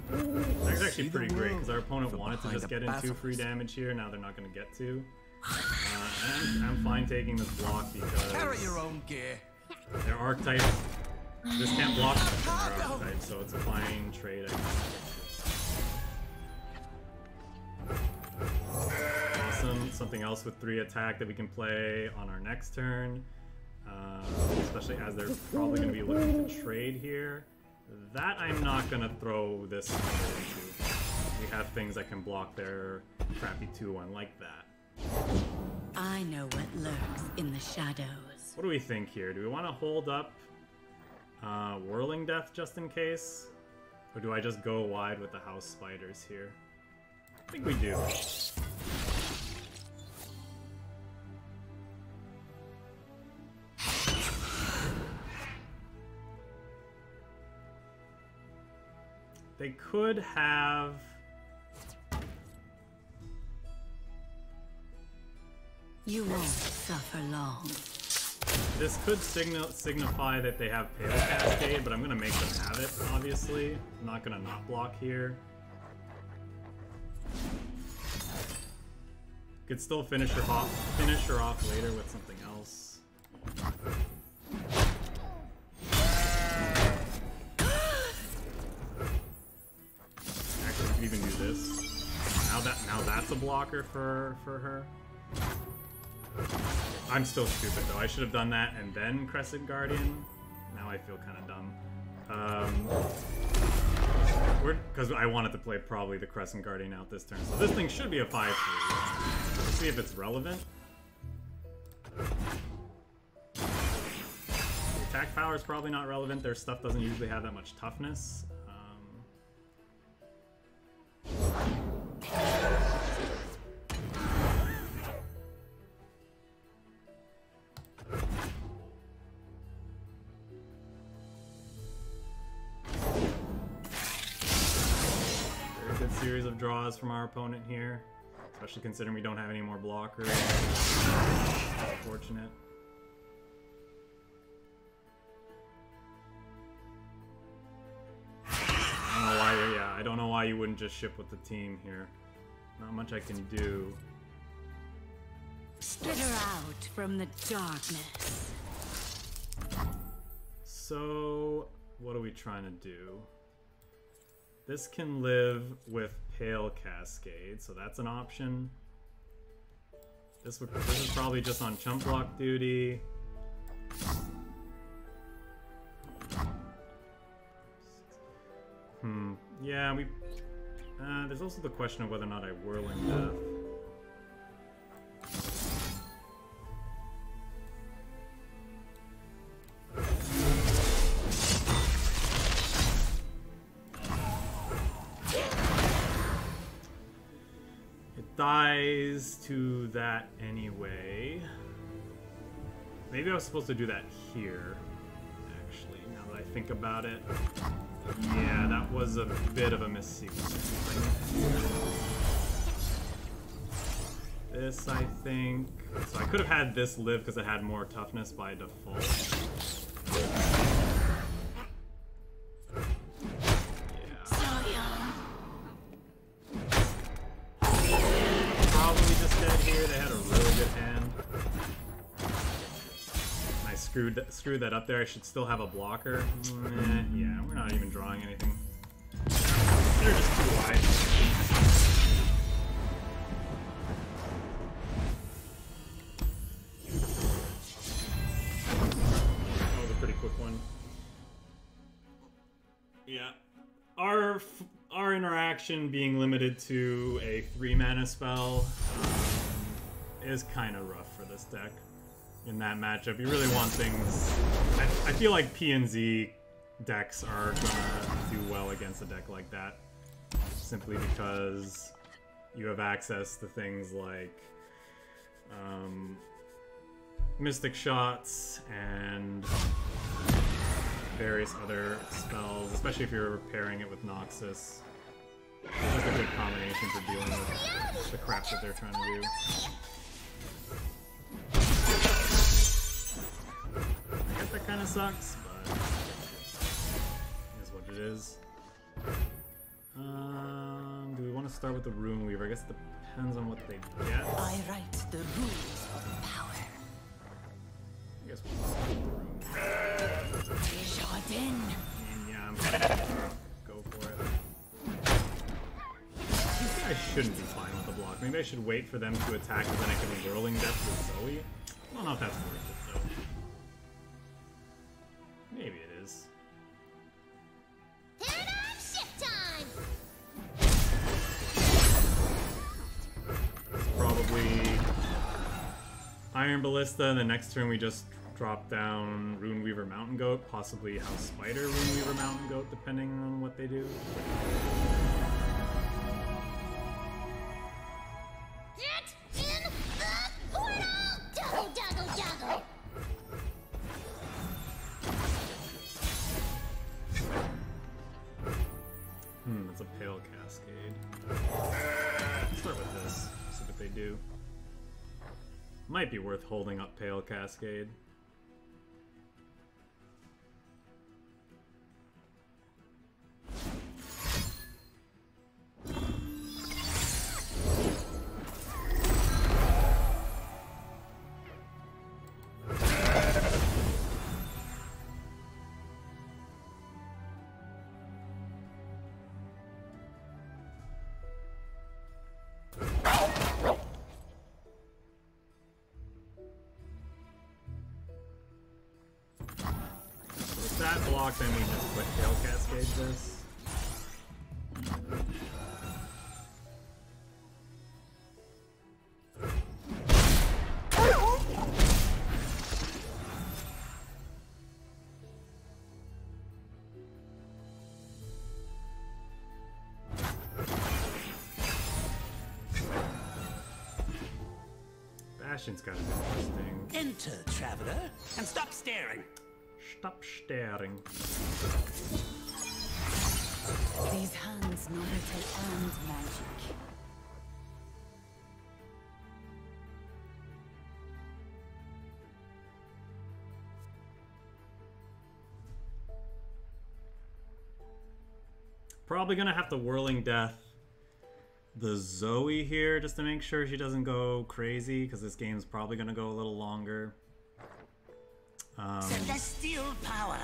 That's actually pretty great, because our opponent wanted to just get in 2 free damage here, now they're not going to get to. I'm fine taking this block because Carry your own gear. their archetype, this can't block their archetype, so it's a fine trade, I guess. Awesome, something else with 3 attack that we can play on our next turn. Especially as they're probably going to be looking to trade here. That I'm not going to throw this into. We have things that can block their crappy 2-1 like that. I know what lurks in the shadows. What do we think here? Do we want to hold up Whirling Death just in case? Or do I just go wide with the house spiders here? I think we do. They could have... You won't suffer long. This could signify that they have Pale Cascade, but I'm going to make them have it, obviously. I'm not going to not block here. Could still finish her off later with something else. Actually, we could even do this. Now that's a blocker for her. I'm still stupid though. I should have done that and then Crescent Guardian. Now I feel kind of dumb. Because I wanted to play probably the Crescent Guardian out this turn. So this thing should be a 5-3. Let's see if it's relevant. The attack power is probably not relevant. Their stuff doesn't usually have that much toughness. Very good series of draws from our opponent here, especially considering we don't have any more blockers. Unfortunate. I don't know why you wouldn't just ship with the team here. Not much I can do. Skitter out from the darkness. So, what are we trying to do? This can live with Pale Cascade, so that's an option. This is probably just on chump block duty. Yeah, there's also the question of whether or not I Whirling Death. It dies to that anyway. Maybe I was supposed to do that here, actually, now that I think about it. Yeah, that was a bit of a missequence. This, I think... So I could have had this live because it had more toughness by default. Yeah. Probably just dead here. They had a really good hand. I screwed that up there. I should still have a blocker. Yeah, we're not even drawing anything. They're just too wide. That was a pretty quick one. Yeah. Our interaction action being limited to a 3-mana spell is kind of rough for this deck. In that matchup, you really want things... I feel like P and Z decks are gonna do well against a deck like that. Simply because you have access to things like Mystic Shots and various other spells, especially if you're pairing it with Noxus. That's a good combination for dealing with the crap that they're trying to do. I guess that kind of sucks, but it is what it is. Do we want to start with the Rune Weaver? I guess it depends on what they get. I write the rules of power. I guess we'll start with the Rune Weaver. Jordan. Yeah, I'm gonna go for it. Maybe I shouldn't be fine with the block. Maybe I should wait for them to attack and then I can Whirling Death with Zoe. I don't know if that's worth it though. Maybe it is. Paradigm shift time! It's probably Iron Ballista, and the next turn we just drop down Rune Weaver Mountain Goat, possibly House Spider Rune Weaver Mountain Goat, depending on what they do. Get in the portal! Doggo, doggo, doggo! It's a Pale Cascade. Let's start with this, see what they do. Might be worth holding up Pale Cascade. Block, then we just quick Tail Cascade this. Bastion's kind of interesting. Enter, traveler, and stop staring. Stop staring. These hands know metal and magic. Probably gonna have to Whirling Death the Zoe here just to make sure she doesn't go crazy, because this game's probably gonna go a little longer. Celestial power.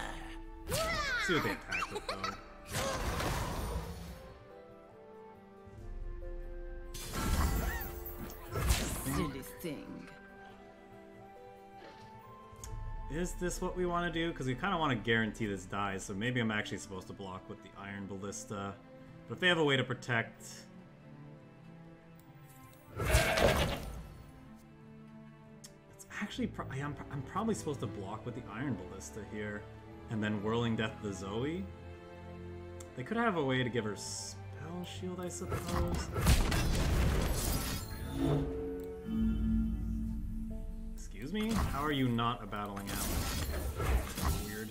See what they attack with though. Silly thing. Is this what we want to do? Because we kind of want to guarantee this dies, so maybe I'm actually supposed to block with the Iron Ballista. But if they have a way to protect... Actually, I'm probably supposed to block with the Iron Ballista here, and then Whirling Death the Zoe. They could have a way to give her Spell Shield, I suppose. Excuse me? How are you not a battling ally? Weird.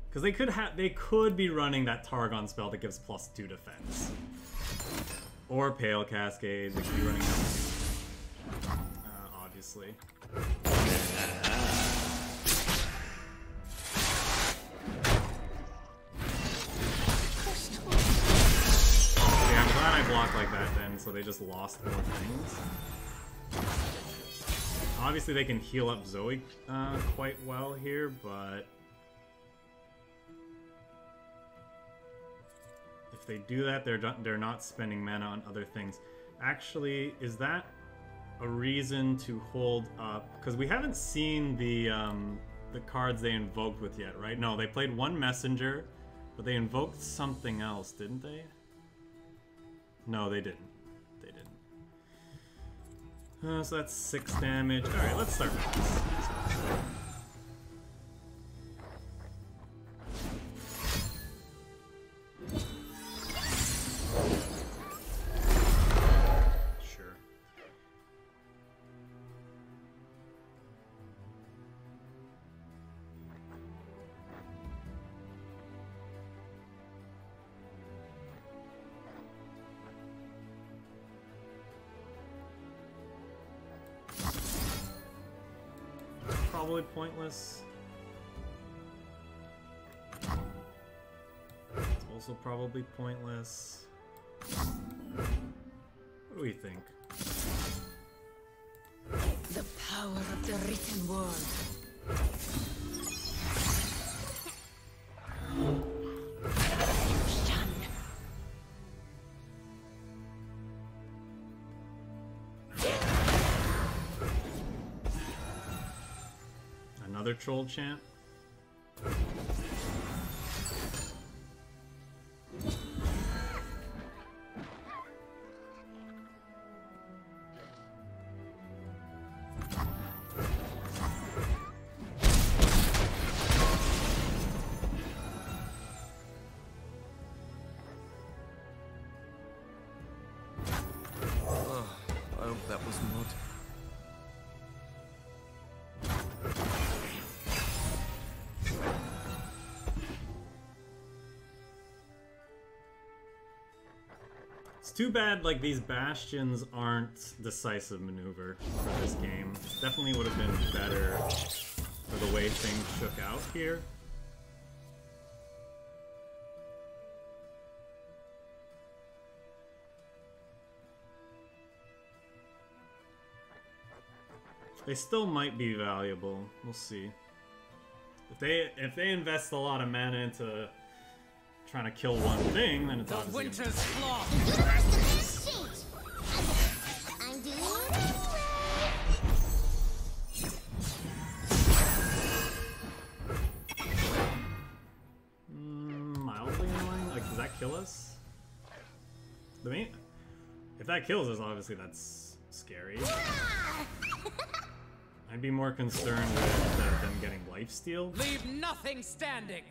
Because they could be running that Targon spell that gives +2 defense. Or Pale Cascade, they could be running that obviously. Yeah, I'm glad I blocked like that then, so they just lost more things. Obviously they can heal up Zoe quite well here, but... if they do that, they're not spending mana on other things. Actually, is that... a reason to hold up, because we haven't seen the cards they invoked with yet, right? No, they played one messenger, but they invoked something else, didn't they? No, they didn't. They didn't. So that's 6 damage. Alright, let's start with this. Probably pointless. It's also probably pointless. What do we think? The power of the written word. Another troll chant. I hope that was mud. It's too bad, like, these bastions aren't decisive maneuver for this game. Definitely would have been better for the way things shook out here. They still might be valuable. We'll see. If they invest a lot of mana into trying to kill one thing, then it's The obviously winter's flaw. Universe to this sheet. I'm doing it. mildly annoying. Like, does that kill us? The main, if that kills us, obviously that's scary. I'd be more concerned with them getting lifesteal. Leave nothing standing.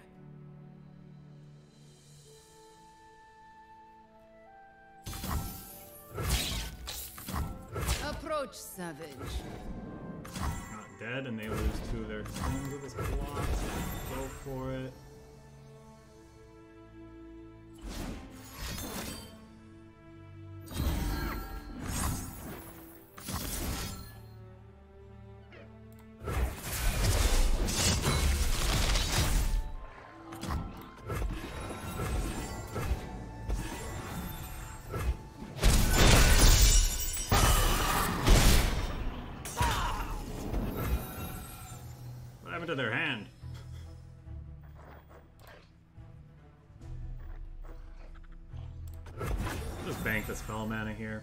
Approach, savage. Not dead, and they lose 2 of their things with this block. So go for it. To their hand. Just bank the spell mana here.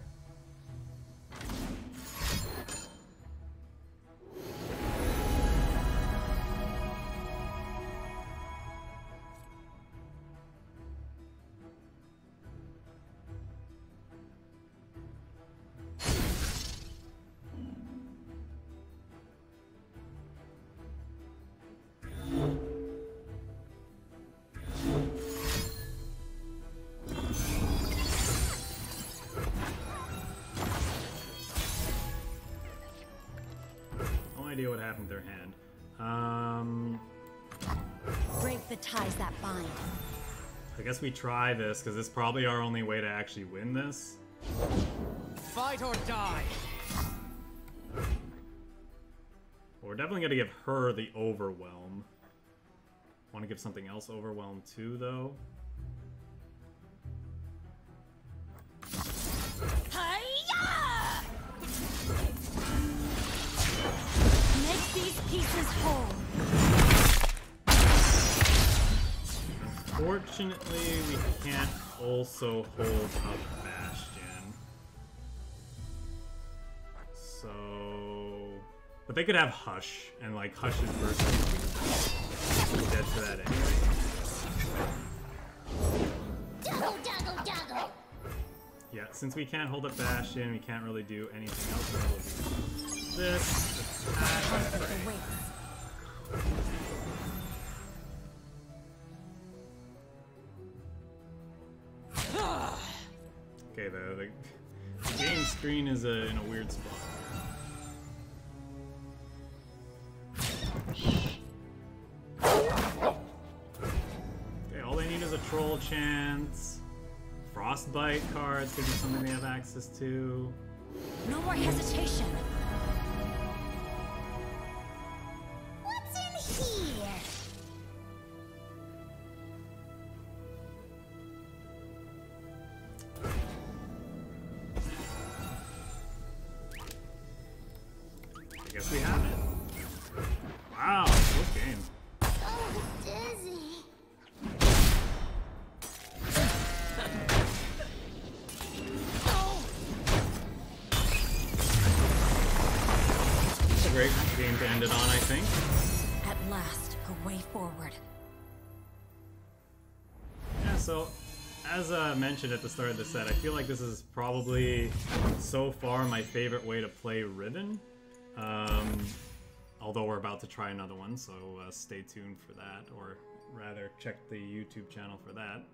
Idea what happened to their hand. Break the ties that bind. I guess we try this because this is probably our only way to actually win this. Fight or die. But we're definitely gonna give her the overwhelm. Want to give something else overwhelm too, though. Hi-ya! Make these pieces whole. Unfortunately, we can't also hold up Bastion. But they could have Hush, and like Hush's version is dead for that anyway. Doggo, doggo, doggo. Yeah, since we can't hold up Bastion, we can't really do anything else. We'll do this, attack, and pray. Okay, the game screen is in a weird spot. Okay, all they need is a Troll Chance. Frostbite cards could be something they have access to. No more hesitation. What's in here? I guess we have it. Wow, close game. Oh, dizzy. It's a great game to end it on, I think. At last, a way forward. Yeah, so as mentioned at the start of the set, I feel like this is probably so far my favorite way to play Riven. Although we're about to try another one, so stay tuned for that, or rather check the YouTube channel for that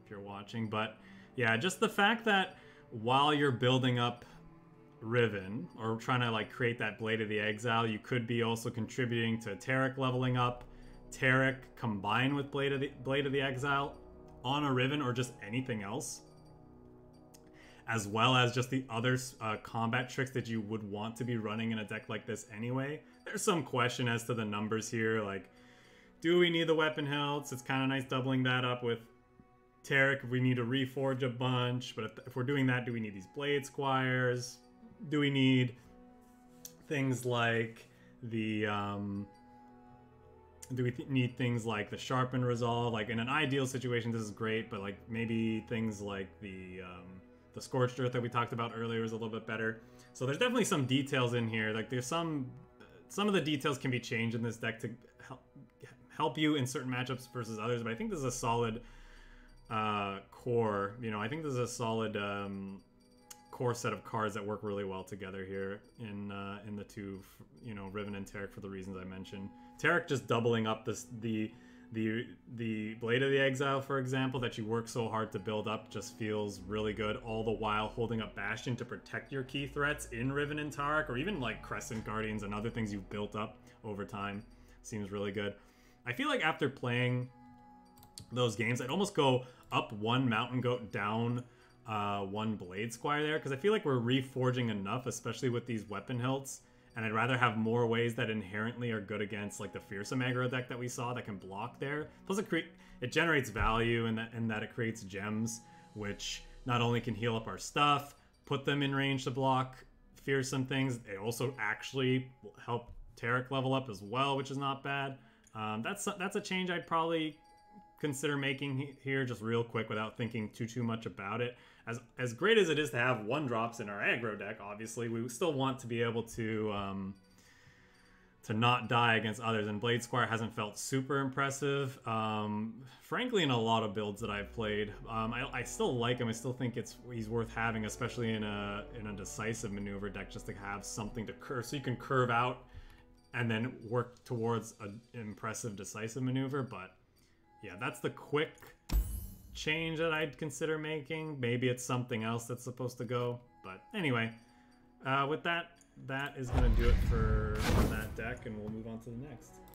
if you're watching. But yeah, just the fact that while you're building up Riven, or trying to like create that Blade of the Exile, you could be also contributing to Taric leveling up, Taric combined with Blade of the Exile on a Riven, or just anything else, as well as just the other combat tricks that you would want to be running in a deck like this anyway. There's some question as to the numbers here, like, do we need the weapon hilts? It's kind of nice doubling that up with Taric if we need to reforge a bunch, but if we're doing that, do we need these Blade Squires? Do we need things like the, need things like the Sharpen Resolve? Like, in an ideal situation, this is great, but like maybe things like the Scorched Earth that we talked about earlier is a little bit better. So there's definitely some details in here. Like, there's some of the details can be changed in this deck to help you in certain matchups versus others, but I think this is a solid core. You know, I think this is a solid core set of cards that work really well together here in the two, you know, Riven and Taric, for the reasons I mentioned. Taric just doubling up the Blade of the Exile, for example, that you work so hard to build up, just feels really good, all the while holding up Bastion to protect your key threats in Riven and Taric, or even like Crescent Guardians and other things you've built up over time. Seems really good. I feel like after playing those games, I'd almost go up one Mountain Goat, down one Blade Squire there, because I feel like we're reforging enough, especially with these weapon hilts. And I'd rather have more ways that inherently are good against like the Fearsome aggro deck that we saw that can block there. Plus it generates value in that it creates gems, which not only can heal up our stuff, put them in range to block Fearsome things, they also actually help Taric level up as well, which is not bad. That's a change I'd probably consider making here just real quick without thinking too much about it. As great as it is to have 1-drops in our aggro deck, obviously we still want to be able to not die against others, and Blade Squire hasn't felt super impressive, frankly, in a lot of builds that I've played. I still like him. I still think he's worth having, especially in a decisive maneuver deck, just to have something to curve, so you can curve out and then work towards an impressive decisive maneuver. But yeah, that's the quick change that I'd consider making. Maybe it's something else that's supposed to go, but anyway, with that is going to do it for that deck, and we'll move on to the next.